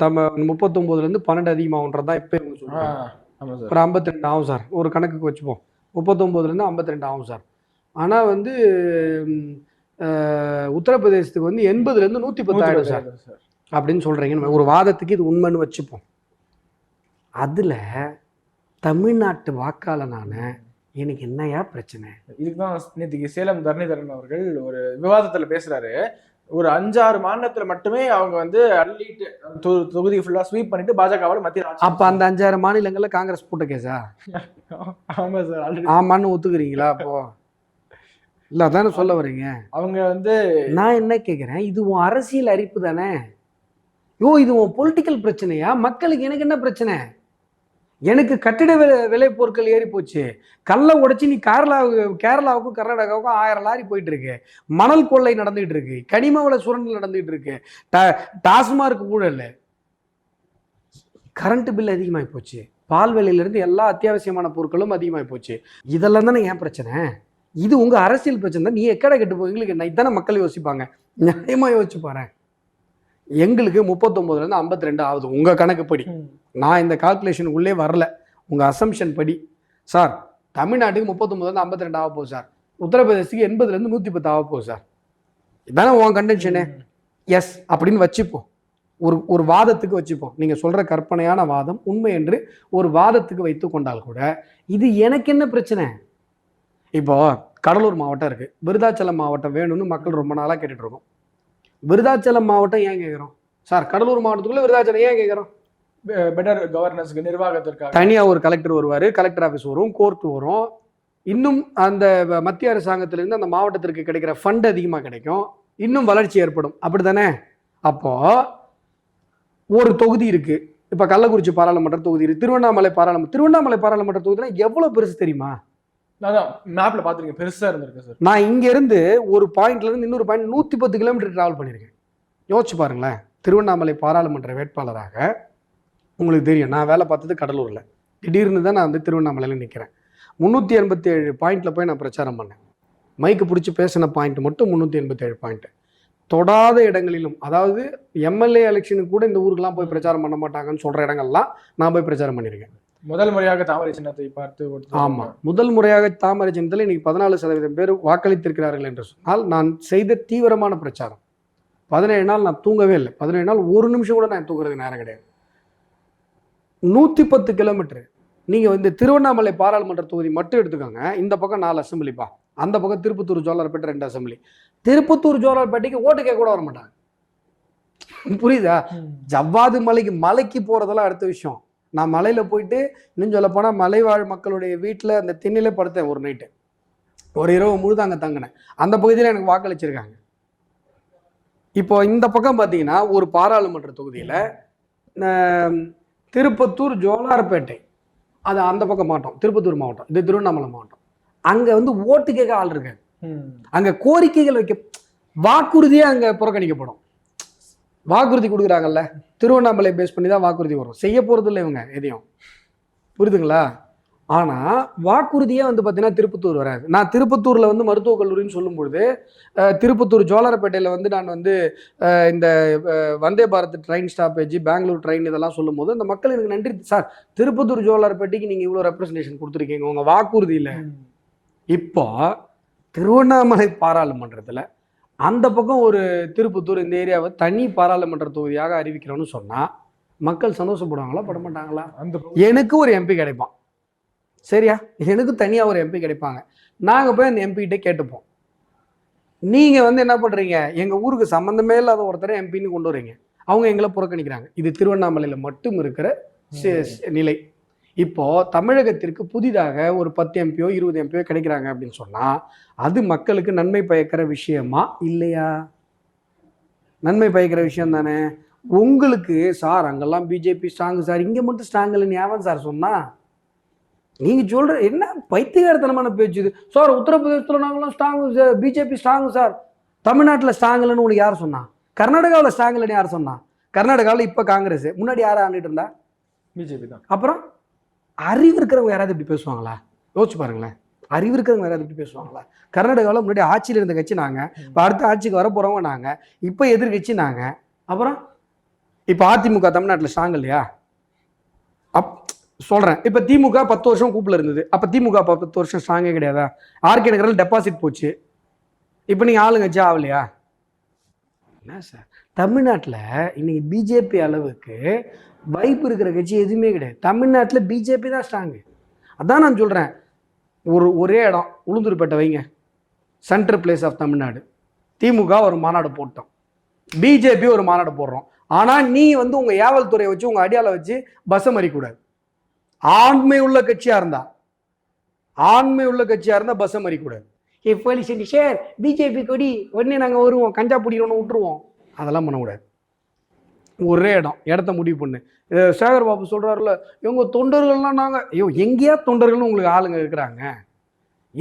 39 12 அதிகமாகன்றது தான் இப்போ இவங்க சொல்கிறாங்க. ஒரு 52 ஆகும் சார், ஒரு கணக்குக்கு வச்சுப்போம். 39 52 ஆகும் சார். ஆனால் வந்து உத்தரப்பிரதேசத்துக்கு வந்து 80 110 ஆகிடும் சார் அப்படின்னு சொல்கிறீங்கன்னு ஒரு வாதத்துக்கு இது உண்மைன்னு வச்சுப்போம். அதில் தமிழ்நாட்டு வாக்காளனான எனக்கு என்னையா பிரச்சனை? இதுக்கு தான் நேற்றுக்கு சேலம் தரணிதரன் அவர்கள் ஒரு விவாதத்தில் பேசுகிறாரு. ஒரு 5-6 மாநிலத்தில் மட்டுமே அவங்க வந்து அள்ளிட்டு தொகுதி ஃபுல்லாக ஸ்வீப் பண்ணிட்டு பாஜகவோட மத்திய. அப்போ அந்த 5-6 மாநிலங்களில் காங்கிரஸ் போட்ட கேஸா? ஆமாம் சார். ஆமான்னு ஒத்துக்கிறீங்களா? அப்போ இல்லை, அதானே சொல்ல வரீங்க. அவங்க வந்து, நான் என்ன கேட்குறேன், இது உன் அரசியல் அறிப்பு தானே. இது உன் பொலிட்டிக்கல் பிரச்சனையா? மக்களுக்கு எனக்கு என்ன பிரச்சனை? எனக்கு கட்டிட விலை பொருட்கள் ஏறி போச்சு. கல்லை உடைச்சி நீ கேரளாவுக்கும் கர்நாடகாவுக்கும் 1000 லாரி போயிட்டு இருக்கு. மணல் கொள்ளை நடந்துகிட்டு இருக்கு. கனிம வள சுரண்டல் நடந்துகிட்டு இருக்கு. டாஸ்மார்க் ஊழல், கரண்ட் பில் அதிகமாகி போச்சு. பால் விலையிலிருந்து எல்லா அத்தியாவசியமான பொருட்களும் அதிகமாகி போச்சு. இதெல்லாம் தானே ஏன் பிரச்சனை? இது உங்க அரசியல் பிரச்சனை தான். நீ எக்கடை கெட்டு போவீங்களுக்கு என்ன? இதானே மக்கள் யோசிப்பாங்க. நியாயமா யோசிச்சு பாரு. எங்களுக்கு 39லேருந்து 52 ஆகுது உங்க கணக்குப்படி. நான் இந்த கால்குலேஷன் உள்ளே வரல. உங்க அசம்ஷன் படி சார் தமிழ்நாட்டுக்கு 39லேருந்து 52 ஆக போகுது சார். உத்தரப்பிரதேசத்துக்கு 80லேருந்து 110 ஆக போகுது சார். இதானே உன் கண்டென்ஷனு? எஸ் அப்படின்னு வச்சுப்போம். ஒரு வாதத்துக்கு வச்சுப்போம். நீங்க சொல்ற கற்பனையான வாதம் உண்மை என்று ஒரு வாதத்துக்கு வைத்து கொண்டால் கூட இது எனக்கு என்ன பிரச்சனை? இப்போ கடலூர் மாவட்டம் இருக்கு, விருதாச்சலம் மாவட்டம் வேணும்னு மக்கள் ரொம்ப நாளா கேட்டுட்டு இருக்கோம். விருதாச்சலம் மாவட்டம் ஏன் கேட்குறோம் சார்? கடலூர் மாவட்டத்துக்குள்ள விருதாச்சலம் ஏன் கேட்குறோம்? பெட்டர் கவர்னன்ஸ்க்கு, நிர்வாகத்திற்காக தனியா ஒரு கலெக்டர் வருவாரு, கலெக்டர் ஆஃபீஸ் வரும், கோர்ட் வரும். இன்னும் அந்த மத்திய அரசாங்கத்திலிருந்து அந்த மாவட்டத்திற்கு கிடைக்கிற ஃபண்ட் அதிகமாக கிடைக்கும். இன்னும் வளர்ச்சி ஏற்படும். அப்படித்தானே? அப்போ ஒரு தொகுதி இருக்கு. இப்ப கள்ளக்குறிச்சி பாராளுமன்ற தொகுதி இருக்கு, திருவண்ணாமலை பாராளுமன்ற தொகுதினா எவ்வளவு பெருசு தெரியுமா? மேப்ல பாத்துருக்கேன், பெருசா இருந்திருக்கு சார். நான் இங்க இருந்து ஒரு பாயிண்ட்ல இருந்து இன்னொரு பாயிண்ட் 110 கிலோமீட்டர் டிராவல் பண்ணியிருக்கேன். யோசிச்சு பாருங்களேன். திருவண்ணாமலை பாராளுமன்ற வேட்பாளராக உங்களுக்கு தெரியும், நான் வேலை பார்த்தது கடலூர்ல. திடீர்னு தான் நான் வந்து திருவண்ணாமலையில நிற்கிறேன். 387 பாயிண்ட்ல போய் நான் பிரச்சாரம் பண்ணேன். மைக்கு பிடிச்சி பேசின பாயிண்ட் மட்டும் 387 பாயிண்ட். தொடாத இடங்களிலும், அதாவது எம்எல்ஏ எலெக்ஷனுக்கு கூட இந்த ஊருக்கெல்லாம் போய் பிரச்சாரம் பண்ண மாட்டாங்கன்னு சொல்ற இடங்கள்லாம் நான் போய் பிரச்சாரம் பண்ணியிருக்கேன். முதல் முறையாக தாமரை சின்னத்தை பார்த்து. ஆமா, முதல் முறையாக தாமரை சின்னத்தில் இன்னைக்கு 14% பேர் வாக்களித்திருக்கிறார்கள் என்று சொன்னால் நான் செய்த தீவிரமான பிரச்சாரம். 17 நாள் நான் தூங்கவே இல்லை. 17 நாள் ஒரு நிமிஷம் கூட நான் தூங்குறதுக்கு நேரம் கிடையாது. 110 கிலோமீட்டர். நீங்க வந்து திருவண்ணாமலை பாராளுமன்ற தொகுதி மட்டும் எடுத்துக்கோங்க. இந்த பக்கம் 4 அசம்பிளிப்பா, அந்த பக்கம் திருப்பத்தூர் ஜோலார்பேட்டை 2 அசம்பிளி. திருப்பத்தூர் ஜோலார்பேட்டைக்கு ஓட்டு கேட்க கூட வர மாட்டாங்க. புரியுதா? ஜவ்வாது மலைக்கு போறதெல்லாம் அடுத்த விஷயம். நான் மலையில போயிட்டு இன்னும் சொல்ல போனா மலைவாழ் மக்களுடைய வீட்டில் அந்த திண்ணிலே படுத்தேன் ஒரு நைட்டு. ஒரு இரவு முழுது அங்கே தங்கினேன். அந்த பகுதியில் எனக்கு வாக்களிச்சிருக்காங்க. இப்போ இந்த பக்கம் பார்த்தீங்கன்னா ஒரு பாராளுமன்ற தொகுதியில் திருப்பத்தூர் ஜோலார்பேட்டை, அது அந்த பக்கம் மாவட்டம், திருப்பத்தூர் மாவட்டம், இது திருவண்ணாமலை மாவட்டம். அங்கே வந்து ஓட்டு கேட்க ஆள் இருக்காங்க. அங்கே கோரிக்கைகள் வைக்க, வாக்குறுதியே அங்கே புறக்கணிக்கப்படும். வாக்குறுதி கொடுக்குறாங்கல்ல, திருவண்ணாமலை பேஸ் பண்ணி தான் வாக்குறுதி வரும். செய்ய போகிறது இல்லை இவங்க எதையும். புரியுதுங்களா? ஆனால் வாக்குறுதியே வந்து பார்த்தீங்கன்னா திருப்பத்தூர் வராது. நான் திருப்பத்தூரில் வந்து மருத்துவக் கல்லூரின்னு சொல்லும் பொழுது, திருப்பத்தூர் ஜோலார்பேட்டையில் வந்து நான் வந்து இந்த Vande Bharat train stoppage, Bengaluru train இதெல்லாம் சொல்லும் போது அந்த மக்கள் எனக்கு நன்றி சார், திருப்பத்தூர் ஜோலார்பேட்டைக்கு நீங்கள் இவ்வளோ ரெப்ரஸன்டேஷன் கொடுத்துருக்கீங்க, உங்கள் வாக்குறுதி இல்லை. இப்போ திருவண்ணாமலை பாராளுமன்றத்தில் அந்த பக்கம் ஒரு திருப்பத்தூர் இந்த ஏரியாவை தனி பாராளுமன்ற தொகுதியாக அறிவிக்கிறோன்னு சொன்னால் மக்கள் சந்தோஷப்படுவாங்களா, பட மாட்டாங்களா? எனக்கு ஒரு எம்பி கிடைப்பான், சரியா? எனக்கு தனியாக ஒரு எம்பி கிடைப்பாங்க. நாங்கள் போய் அந்த எம்பிகிட்டே கேட்டுப்போம். நீங்கள் வந்து என்ன பண்ணுறீங்க, எங்கள் ஊருக்கு சம்மந்தமே இல்லாத ஒருத்தரை எம்பின்னு கொண்டு வரீங்க, அவங்க எங்களை புறக்கணிக்கிறாங்க. இது திருவண்ணாமலையில் மட்டும் இருக்கிற நிலை. இப்போ தமிழகத்திற்கு புதிதாக ஒரு 10 எம்பியோ 20 எம்பியோ கிடைக்கிறாங்க அப்படின்னு சொன்னால் அது மக்களுக்கு நன்மை பயக்கிற விஷயமா இல்லையா? நன்மை பயக்கிற விஷயம் தானே. உங்களுக்கு சார் அங்கெல்லாம் பிஜேபி ஸ்ட்ராங்கு சார், இங்கே மட்டும் ஸ்ட்ராங் இல்லைன்னு ஏன் சார் சொன்னா? நீங்கள் சொல்கிற என்ன பைத்தியகாரத்தனமான பேச்சு இது சார்? உத்தரப்பிரதேசத்தில் நாங்களாம் strong sir, BJP strong sir, தமிழ்நாட்டில் ஸ்ட்ராங் இல்லைன்னு உங்களுக்கு யார் சொன்னா? கர்நாடகாவில் ஸ்ட்ராங் இல்லைன்னு யார் சொன்னா? கர்நாடகாவில் இப்போ காங்கிரஸ், முன்னாடி யாரை ஆண்டுட்டு இருந்தா? பிஜேபி தான். அப்புறம் அறிவு இருக்கிறவங்க யாராவது இப்படி பேசுவாங்களா? யோசிச்சு பாருங்களேன். அறிவு இருக்கிறவங்க யாராவது இப்படி பேசுவாங்களா? கர்நாடகாவில் முன்னாடி ஆட்சியில் இருந்த கட்சி நாங்கள், இப்போ அடுத்த ஆட்சிக்கு வர போகிறவங்க நாங்கள், இப்போ எதிர்கட்சி நாங்கள். அப்புறம் இப்போ அதிமுக தமிழ்நாட்டில் ஸ்ட்ராங் இல்லையா? சொல்கிறேன். இப்போ திமுக 10 வருஷம் கூப்பில் இருந்தது, அப்போ திமுக 10 வருஷம் ஸ்ட்ராங்கே கிடையாதா? ஆர்கே நகரில் டெபாசிட் போச்சு, இப்போ நீங்கள் ஆளுங்கட்சி ஆகலையா? என்ன சார், தமிழ்நாட்டில் இன்னைக்கு பிஜேபி அளவுக்கு வைப்பு இருக்கிற கட்சி எதுவுமே கிடையாது. தமிழ்நாட்டில் பிஜேபி தான் ஸ்ட்ராங்கு. அதான் நான் சொல்கிறேன். ஒரே இடம் உளுந்தூர்பேட்டை வைங்க, சென்ட்ரல் பிளேஸ் ஆஃப் தமிழ்நாடு. திமுக ஒரு மாநாடு போட்டோம், பிஜேபி ஒரு மாநாடு போடுறோம். ஆனால் நீ வந்து உங்கள் ஏவல் துறையை வச்சு உங்கள் அடியாலை வச்சு பஸ்ஸை மறிக்கூடாது. ஆண்மை உள்ள கட்சியாக இருந்தால் பஸ்ஸை மறிக்கூடாது. சார் பிஜேபி கொடி உடனே நாங்கள் வருவோம், கஞ்சா பிடிக்கணும்னு விட்டுருவோம், அதெல்லாம் பண்ணக்கூடாது. ஒரே இடத்த முடிவு பண்ணு. சேகர் பாபு சொல்கிறாருல, இவங்க தொண்டர்கள்லாம் நாங்கள், ஐயோ எங்கேயா தொண்டர்கள்னு உங்களுக்கு ஆளுங்க இருக்கிறாங்க?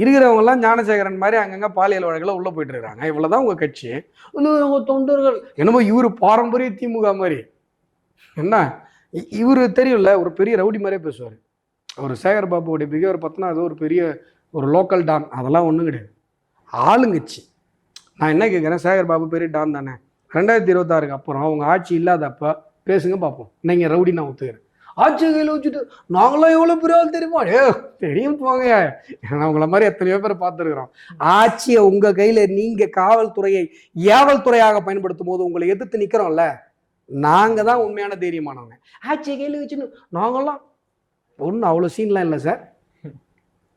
இருக்கிறவங்கலாம் ஞானசேகரன் மாதிரி அங்கங்கே பாலியல் வழக்கில் உள்ளே போயிட்டு இருக்காங்க. இவ்வளோதான் உங்கள் கட்சி. இவங்க தொண்டர்கள் என்னமோ இவர் பாரம்பரிய திமுக மாதிரி. என்ன இவர் தெரியும்ல, ஒரு பெரிய ரவுடி மாதிரியே பேசுவார். அவர் சேகர் பாபுவோடைய பிகேவியர் பார்த்தோன்னா அது ஒரு பெரிய ஒரு லோக்கல் டான், அதெல்லாம் ஒன்றும் கிடையாது. ஆளுங்கட்சி. நான் என்ன கேட்குறேன், சேகர் பாபு பெரிய டான் தானே. 2026 அப்புறம் அவங்க ஆட்சி இல்லாதப்ப பேசுங்க பார்ப்போம். நீங்கள் ரவுடி நான் ஒத்துக்கிறேன். ஆட்சி கையில் வச்சுட்டு நாங்களாம் எவ்வளோ பெரிய ஆள் தெரியுமா? தெரியும் போங்க. ஏன்னா உங்களை மாதிரி எத்தனையோ பேர் பார்த்துருக்குறோம். ஆட்சியை உங்கள் கையில் நீங்கள் காவல்துறையை ஏவல் துறையாக பயன்படுத்தும் போது உங்களை எதிர்த்து நிற்கிறோம்ல, நாங்கள் தான் உண்மையான தைரியமானவங்க. ஆட்சியை கையில் வச்சுன்னு நாங்களாம் ஒன்றும் அவ்வளோ சீன்லாம் இல்லை சார்.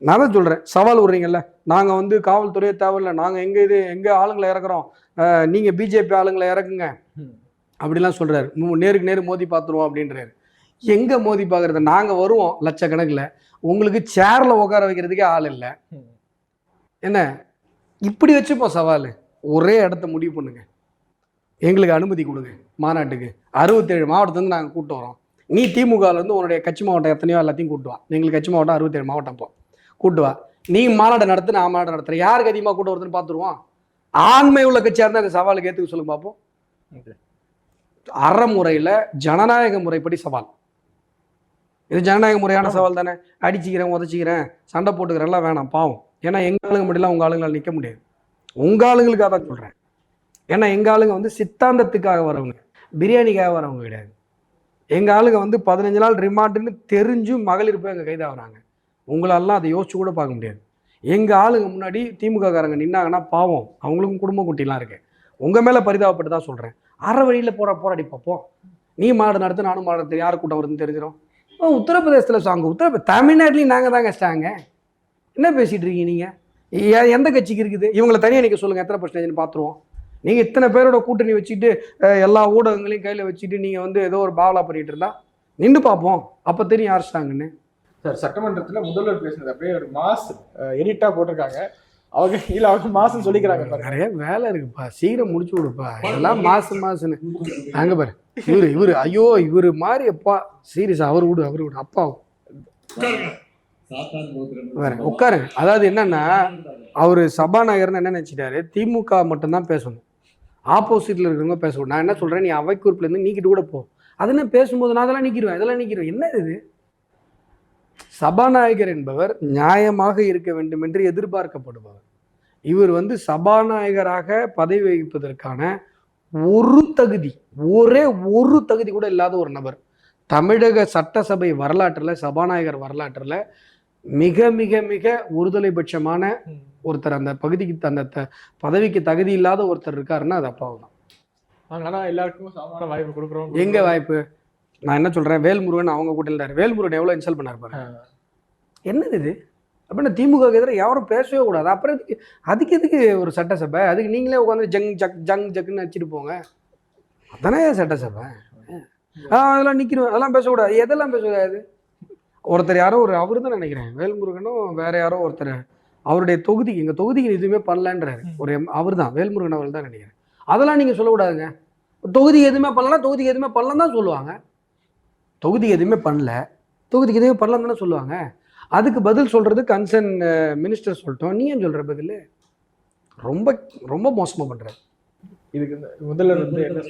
நான் தான் சொல்கிறேன், சவால் விட்றீங்கல்ல, நாங்கள் வந்து காவல்துறையே தேவையில்லை, நாங்கள் எங்கே ஆளுங்களை இறக்குறோம், நீங்கள் பிஜேபி ஆளுங்களை இறக்குங்க அப்படிலாம் சொல்கிறாரு. நேருக்கு நேரு மோதி பார்த்துருவோம் அப்படின்றாரு. எங்கே மோதி பார்க்குறது? நாங்கள் வருவோம் லட்சக்கணக்கில், உங்களுக்கு சேரில் உட்கார வைக்கிறதுக்கே ஆள் இல்லை. என்ன இப்படி வச்சுப்போம் சவால். ஒரே இடத்த முடிவு பண்ணுங்க, எங்களுக்கு அனுமதி கொடுங்க மாநாட்டுக்கு. 67 மாவட்டத்துலேருந்து நாங்கள் கூப்பிட்டு வரோம். நீ திமுகலேருந்து உன்னுடைய கட்சி மாவட்டம் எத்தனையோ எல்லாத்தையும் கூட்டு வா. எங்களுக்கு கட்சி மாவட்டம் 67 மாவட்டம் போ கூட்டு வா. நீ மாநாடு நடத்து, நான் மாநாடு நடத்துகிறேன். யாருக்கு அதிகமாக கூட்டு வருதுன்னு பார்த்துருவோம். ஆண்மை உள்ள கட்சியாக இருந்தால் அந்த சவாலுக்கு ஏற்றுக்க சொல்லுங்க பார்ப்போம். அறமுறையில் ஜனநாயக முறைப்படி சவால். இது ஜனநாயக முறையான சவால் தானே. அடிச்சுக்கிறேன், உதச்சிக்கிறேன், சண்டை போட்டுக்கிறேன்லாம் வேணாம், பாவம். ஏன்னா எங்கள் ஆளுங்க மட்டும் உங்கள் ஆளுங்களால் நிற்க முடியாது. உங்கள் ஆளுங்களுக்காக தான் சொல்கிறேன். ஏன்னா எங்கள் ஆளுங்க வந்து சித்தாந்தத்துக்காக வரவங்க, பிரியாணிக்காக வரவங்க கிடையாது. எங்கள் ஆளுங்க வந்து 15 நாள் ரிமாண்டுன்னு தெரிஞ்சும் மகளிர் போய் எங்கள் கைதாகிறாங்க. உங்களெல்லாம் அதை யோசிச்சு கூட பார்க்க முடியாது. எங்கள் ஆளுங்க முன்னாடி திமுக காரங்க நின்னாங்கன்னா பாவம், அவங்களுக்கும் குடும்ப குட்டிலாம் இருக்கு. உங்கள் மேலே பரிதாபப்பட்டு தான் சொல்கிறேன். அரை வழியில் போராடி பார்ப்போம். நீ மாடு நடத்து, நானும் மாடு நடத்து, யார் கூட்டம் வருதுன்னு தெரிஞ்சிடும். உத்தரப்பிரதேசத்தில் சாங்க, தமிழ்நாட்டிலையும் நாங்கள் தாங்க ஸ்டாங்க. என்ன பேசிகிட்டு இருக்கீங்க நீங்கள்? எந்த கட்சிக்கு இருக்குது? இவங்களை தனியாக நீங்கள் சொல்லுங்கள், எத்தனை பர்சன்டேஜ்னு பார்த்துருவோம். நீங்கள் இத்தனை பேரோட கூட்டணி வச்சுட்டு எல்லா ஊடகங்களையும் கையில் வச்சுட்டு நீங்கள் வந்து ஏதோ ஒரு பாவலா பண்ணிட்டு இருந்தா நின்று பார்ப்போம், அப்போ தெரியும் யார் ஸ்டாங்கன்னு. சார், சட்டமன்றத்தில் முதல்வர் பேசுனது அப்படியே ஒரு மாஸ் எடிட்டா போட்டிருக்காங்க. அவங்க மாசுன்னு சொல்லிக்கிறாங்க. நிறைய வேலை இருக்குப்பா, சீக்கிரம் முடிச்சு விடுப்பா. இதெல்லாம் மாசுன்னு அங்க பாரு. இவரு ஐயோ இவரு மாதிரி அப்பா சீரியஸ். அவர் விடு அப்பா வேற உட்காருங்க. அதாவது என்னன்னா, அவரு சபாநாயகர்னு என்ன நினைச்சிட்டாரு, திமுக மட்டும்தான் பேசணும், ஆப்போசிட்ல இருக்கிறவங்க பேசணும். நான் என்ன சொல்றேன், நீ அவை குறிப்புல இருந்து நீக்கிட்டு கூட போ. அதெல்லாம் பேசும்போது நான் அதெல்லாம் நீக்கிடுவேன். என்ன இது? சபாநாயகர் என்பவர் நியாயமாக இருக்க வேண்டும் என்று எதிர்பார்க்கப்படுபவர். இவர் வந்து சபாநாயகராக பதவி வகிப்பதற்கான ஒரே ஒரு தகுதி கூட இல்லாத ஒரு நபர். தமிழக சட்டசபை வரலாற்றில், சபாநாயகர் வரலாற்றில் மிக மிக மிக ஒருதலை பட்சமான ஒருத்தர், அந்த பகுதிக்கு அந்த பதவிக்கு தகுதி இல்லாத ஒருத்தர் இருக்காருன்னா அது அப்பாவு தான். ஆனால் எல்லாருக்கும் சமமான வாய்ப்பு கொடுக்குறோம். எங்க வாய்ப்பு? நான் என்ன சொல்றேன், வேல்முருகன் அவங்க கூட்டில் வேல்முருகன் எவ்வளோ இன்சல்ட் பண்ணார் பாரு. என்னது இது? அப்படின்னா திமுக எதிராக யாரும் பேசவே கூடாது. அப்புறம் அதுக்கு எதுக்கு ஒரு சட்டசபை? அதுக்கு நீங்களே உட்காந்து ஜங் ஜக்குன்னு வச்சுட்டு போங்க. அதானே சட்டசபை. அதெல்லாம் நிற்கணும், அதெல்லாம் பேசக்கூடாது. எதெல்லாம் பேசக்கூடாது? ஒருத்தர் யாரோ அவரு தான் நினைக்கிறேன், வேல்முருகனும் வேற யாரோ ஒருத்தர், அவருடைய தொகுதிக்கு, எங்கள் தொகுதிக்கு எதுவுமே பண்ணலன்றாரு அவர் தான், வேல்முருகன் அவர் தான் நினைக்கிறேன். அதெல்லாம் நீங்கள் சொல்லக்கூடாதுங்க. தொகுதிக்கு எதுவுமே பண்ணலாம் தான் சொல்லுவாங்க. தொகுதிக்கு எதுவுமே பண்ணலன்னு தானே சொல்லுவாங்க. அதுக்கு பதில் சொல்றது கன்சர்ன் மினிஸ்டர் சொல்லிட்டோம். நீ ஏன் சொல்ற பதில்? ரொம்ப ரொம்ப மோசமா பண்ற. இதுக்கு முதல்வர் வந்து என்ன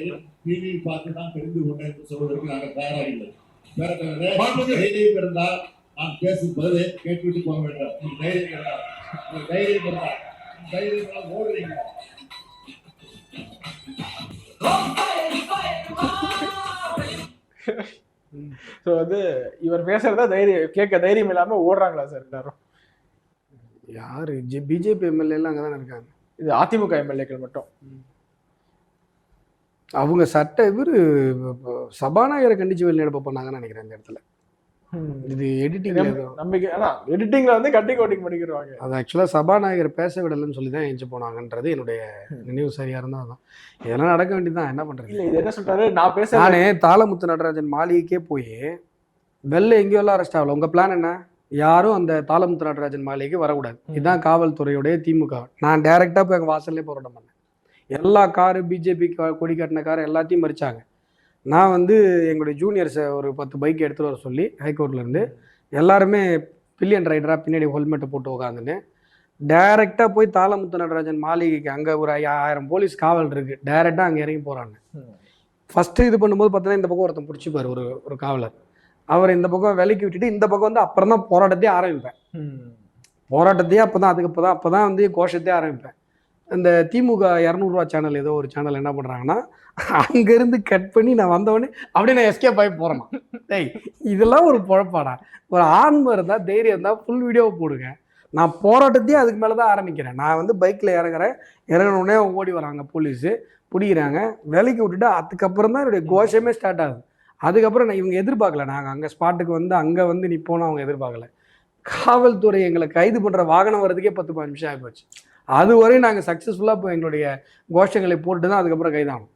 ஸோ வந்து இவர் பேசுறதா கேட்க தைரியம் இல்லாம ஓடுறாங்களா சார் எல்லாரும்? யாரு? பிஜேபி எம்எல்ஏ எல்லாம் அங்கதானே இருக்காங்க. இது அதிமுக எம்எல்ஏக்கள் மட்டும். அவங்க சபாநாயகரை கண்டிச்சு வெளிநடப்பு பண்ணாங்கன்னு நினைக்கிறேன் இந்த இடத்துல. இது எடிட்டிங்ல வந்து கட்டி கோட்டிங் பண்ணிக்கிறாங்க. அது ஆக்சுவலா சபாநாயகர் பேச விடலன்னு சொல்லி தான் எஞ்சி போனாங்கன்றது என்னுடைய நினைவு சரியா இருந்தா தான். இதெல்லாம் நடக்க வேண்டியதுதான், என்ன பண்றது? இல்ல இது என்ன சொல்றாரு, நானே தாளமுத்து நடராஜன் மாளிகைக்கே போய் வெளில எங்கேயோ எல்லாம் அரெஸ்ட் ஆகல. உங்க பிளான் என்ன? யாரும் அந்த தாளமுத்து நடராஜன் மாளிகைக்கு வரக்கூடாது. இதுதான் காவல்துறையுடைய திமுக. நான் டைரக்டா போய் எங்க வாசல்லே போராட்டம் பண்ணேன். எல்லா காரு, பிஜேபி கொடி கட்டின காரு எல்லாத்தையும் மறிச்சாங்க. நான் வந்து எங்களுடைய ஜூனியர்ஸை ஒரு 10 பைக் எடுத்துகிட்டு வர சொல்லி ஹைகோர்ட்லேருந்து எல்லாருமே பில்லியன் ரைடராக பின்னாடி ஹெல்மெட்டை போட்டு உட்காந்துன்னு டைரெக்டாக போய் தாளமுத்து நடராஜன் மாளிகைக்கு அங்கே ஒரு 1000 போலீஸ் காவல் இருக்குது, டைரெக்டாக அங்கே இறங்கி போகிறாங்க. ஃபஸ்ட்டு இது பண்ணும்போது பார்த்தீங்கன்னா இந்த பக்கம் ஒருத்தன் பிடிச்சிப்பார், ஒரு காவலர். அவர் இந்த பக்கம் விலைக்கு விட்டுட்டு இந்த பக்கம் வந்து அப்புறம் தான் போராட்டத்தையே ஆரம்பிப்பேன். போராட்டத்தையே அப்போ தான் வந்து கோஷத்தையே ஆரம்பிப்பேன். இந்த திமுக 200 ரூபா சேனல் ஏதோ ஒரு சேனல் என்ன பண்ணுறாங்கன்னா, அங்கேருந்து கட் பண்ணி நான் வந்தவொடனே அப்படியே நான் எஸ்கேப் ஆகி போகிறேன். டேய் இதெல்லாம் ஒரு பொழப்பாடா? ஒரு ஆன்மை இருந்தால் தைரியம் இருந்தால் ஃபுல் வீடியோவை போடுங்க. நான் போராட்டத்தையே அதுக்கு மேலே தான் ஆரம்பிக்கிறேன். நான் வந்து பைக்கில் இறங்கினோடனே ஓடி வராங்க போலீஸு, பிடிக்கிறாங்க, விலைக்கு விட்டுட்டு அதுக்கப்புறம் தான் என்னுடைய கோஷமே ஸ்டார்ட் ஆகுது. அதுக்கப்புறம் நான் இவங்க எதிர்பார்க்கல, நாங்கள் அங்கே ஸ்பாட்டுக்கு வந்து அங்கே வந்து நிற்போன்னு அவங்க எதிர்பார்க்கல. காவல்துறை எங்களை கைது பண்ணுற வாகனம் வர்றதுக்கே 10-15 நிமிஷம் ஆகிப்போச்சு. அதுவரையும் நாங்கள் சக்ஸஸ்ஃபுல்லாக இப்போ எங்களுடைய கோஷங்களை போட்டு தான் அதுக்கப்புறம் கைதானோம்.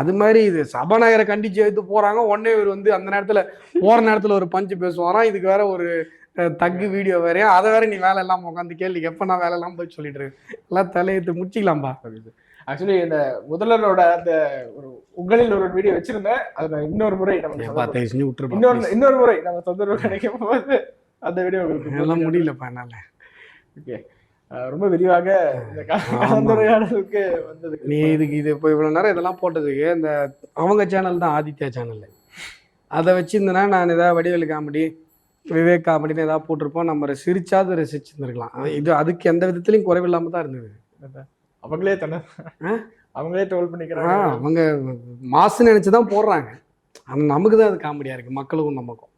அது மாதிரி இது சபாநாயகரை கண்டிச்சு எடுத்து போகிறாங்க, உடனே இவர் வந்து அந்த நேரத்தில் போகிற நேரத்தில் ஒரு பஞ்சு பேசுவாராம், இதுக்கு வேற ஒரு தக்கு வீடியோ வேறையா, அதை வேற நீ வேலை இல்லாமல் உட்காந்து கேள்வி எப்போ நான் வேலை இல்லாமல் போய் சொல்லிட்டு இருக்கேன். எல்லாம் தலையெடுத்து முடிச்சிக்கலாம்பா. ஆக்சுவலி இந்த முதல்வரோட அந்த ஒரு உங்களில் ஒரு வீடியோ வச்சிருந்தேன், அதை இன்னொரு முறை இன்னொரு முறை நம்ம தொந்தரவு கிடைக்கும் போது அந்த வீடியோ எல்லாம் முடியலப்பா என்னால. ஓகே, ரொம்ப விரிவாக இந்த கலந்துரையாடலுக்கு வந்தது. நீ இது இப்போ இவ்வளோ நேரம் இதெல்லாம் போட்டதுக்கு இந்த அவங்க சேனல் தான் ஆதித்யா சேனல், அதை வச்சுருந்தேன்னா நான் ஏதாவது வடிவேலு காமெடி விவேக் காமெடின்னு ஏதாவது போட்டிருப்போம், நம்ம சிரிச்சாவது ரசிச்சுருந்துருக்கலாம். இது அதுக்கு எந்த விதத்துலையும் குறைவில்லாமல் தான் இருந்தது. அவங்களே ட்ரோல் பண்ணிக்கிறாங்க, அவங்க மாசுன்னு நினச்சி தான் போடுறாங்க. ஆனால் நமக்கு தான் அது காமெடியாக இருக்குது, மக்களுக்கும் நமக்கும்.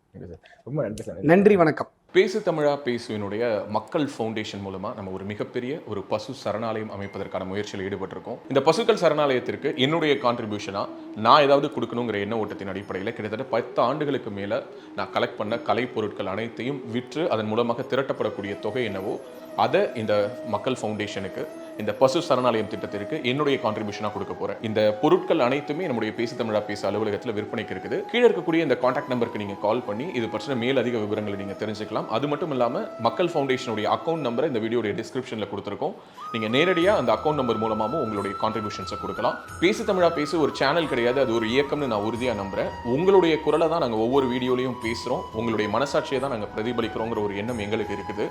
ரொம்ப நன்றி சார். நன்றி, வணக்கம். பேசு தமிழா பேசுவினுடைய மக்கள் ஃபவுண்டேஷன் மூலமாக நம்ம ஒரு மிகப்பெரிய ஒரு பசு சரணாலயம் அமைப்பதற்கான முயற்சியில் ஈடுபட்டிருக்கோம். இந்த பசுக்கள் சரணாலயத்திற்கு என்னுடைய கான்ட்ரிபியூஷனாக நான் ஏதாவது கொடுக்கணுங்கிற எண்ண ஓட்டத்தின் அடிப்படையில் கிட்டத்தட்ட 10 ஆண்டுகளுக்கு மேலே நான் கலெக்ட் பண்ண கலை பொருட்கள் அனைத்தையும் விற்று அதன் மூலமாக திரட்டப்படக்கூடிய தொகை என்னவோ அதை இந்த மக்கள் ஃபவுண்டேஷனுக்கு, இந்த பசு சரணாலயம் திட்டத்திற்கு என்னுடைய கான்ட்ரிபியூஷனாக கொடுக்க போகிறேன். இந்த பொருட்கள் அனைத்துமே நம்முடைய பேசு தமிழா பேச அலுவலகத்தில் விற்பனைக்கு இருக்குது. கீழே இருக்கக்கூடிய இந்த கான்டாக்ட் நம்பருக்கு நீங்கள் கால் பண்ணி இது பற்றின மேல் அதிக விவரங்களை நீங்கள் தெரிஞ்சுக்கலாம். அது மட்டும் இல்லாமல் மக்கள் ஃபவுண்டேஷனுடைய அக்கௌண்ட் நம்பரை இந்த வீடியோடைய டிஸ்கிரிப்ஷனில் கொடுத்துருக்கோம். நீங்கள் நேரடியாக அந்த அக்கௌண்ட் நம்பர் மூலமாகவும் உங்களுடைய கான்ட்ரிபியூஷன்ஸை கொடுக்கலாம். பேசு தமிழா பேசு ஒரு சேனல் கிடையாது, அது ஒரு இயக்கம்னு நான் உறுதியாக நம்புகிறேன். உங்களுடைய குரலை தான் நாங்கள் ஒவ்வொரு வீடியோலையும் பேசுகிறோம், உங்களுடைய மனசாட்சியை தான் நாங்கள் பிரதிபலிக்கிறோங்கிற ஒரு எண்ணம் எங்களுக்கு இருக்குது.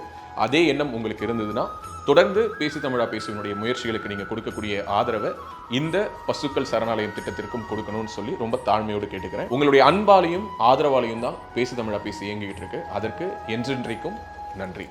அதே எண்ணம் உங்களுக்கு இருந்ததுன்னா தொடர்ந்து பேசு தமிழா பேசுவனுடைய முயற்சிகளுக்கு நீங்கள் கொடுக்கக்கூடிய ஆதரவை இந்த பசுக்கள் சரணாலயம் திட்டத்திற்கும் கொடுக்கணும்னு சொல்லி ரொம்ப தாழ்மையோடு கேட்டுக்கிறேன். உங்களுடைய அன்பாலையும் ஆதரவாலையும் தான் பேசு தமிழா பேசி இயங்கிட்டு இருக்கு. அதற்கு என்றென்றைக்கும் நன்றி.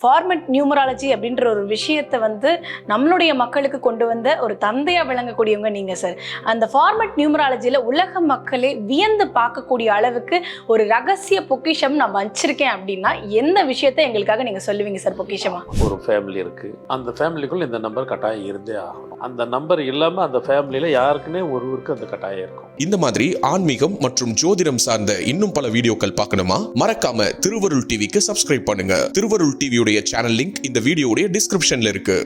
ஃபார்மட் நியூமராலஜி அப்படின்ற ஒரு விஷயத்தை வந்து நம்மளுடைய மக்களுக்கு கொண்டு வந்த ஒரு தந்தையாக விளங்கக்கூடியவங்க நீங்கள் சார். அந்த ஃபார்மட் நியூமராலஜியில் உலக மக்களே வியந்து பார்க்கக்கூடிய அளவுக்கு ஒரு ரகசிய பொக்கிஷம் நான் வச்சிருக்கேன் அப்படின்னா எந்த விஷயத்தை எங்களுக்காக நீங்கள் சொல்லுவீங்க சார் பொக்கிஷமாக? ஒரு ஃபேமிலி இருக்குது, அந்த ஃபேமிலிக்குள்ள இந்த நம்பர் கட்டாயம் இருந்தே ஆகணும். அந்த நம்பர் இல்லாமல் அந்த ஃபேமிலியில் யாருக்குன்னே ஒருவருக்கு அந்த கட்டாயம் இருக்கும். இந்த மாதிரி ஆன்மீகம் மற்றும் ஜோதிடம் சார்ந்த இன்னும் பல வீடியோக்கள் பார்க்கணுமா? மறக்காம திருவருள் டிவிக்கு சப்ஸ்கிரைப் பண்ணுங்க. திருவருள் டிவியோட சேனல் லிங்க் இந்த வீடியோடைய டிஸ்கிரிப்ஷன்ல இருக்கு.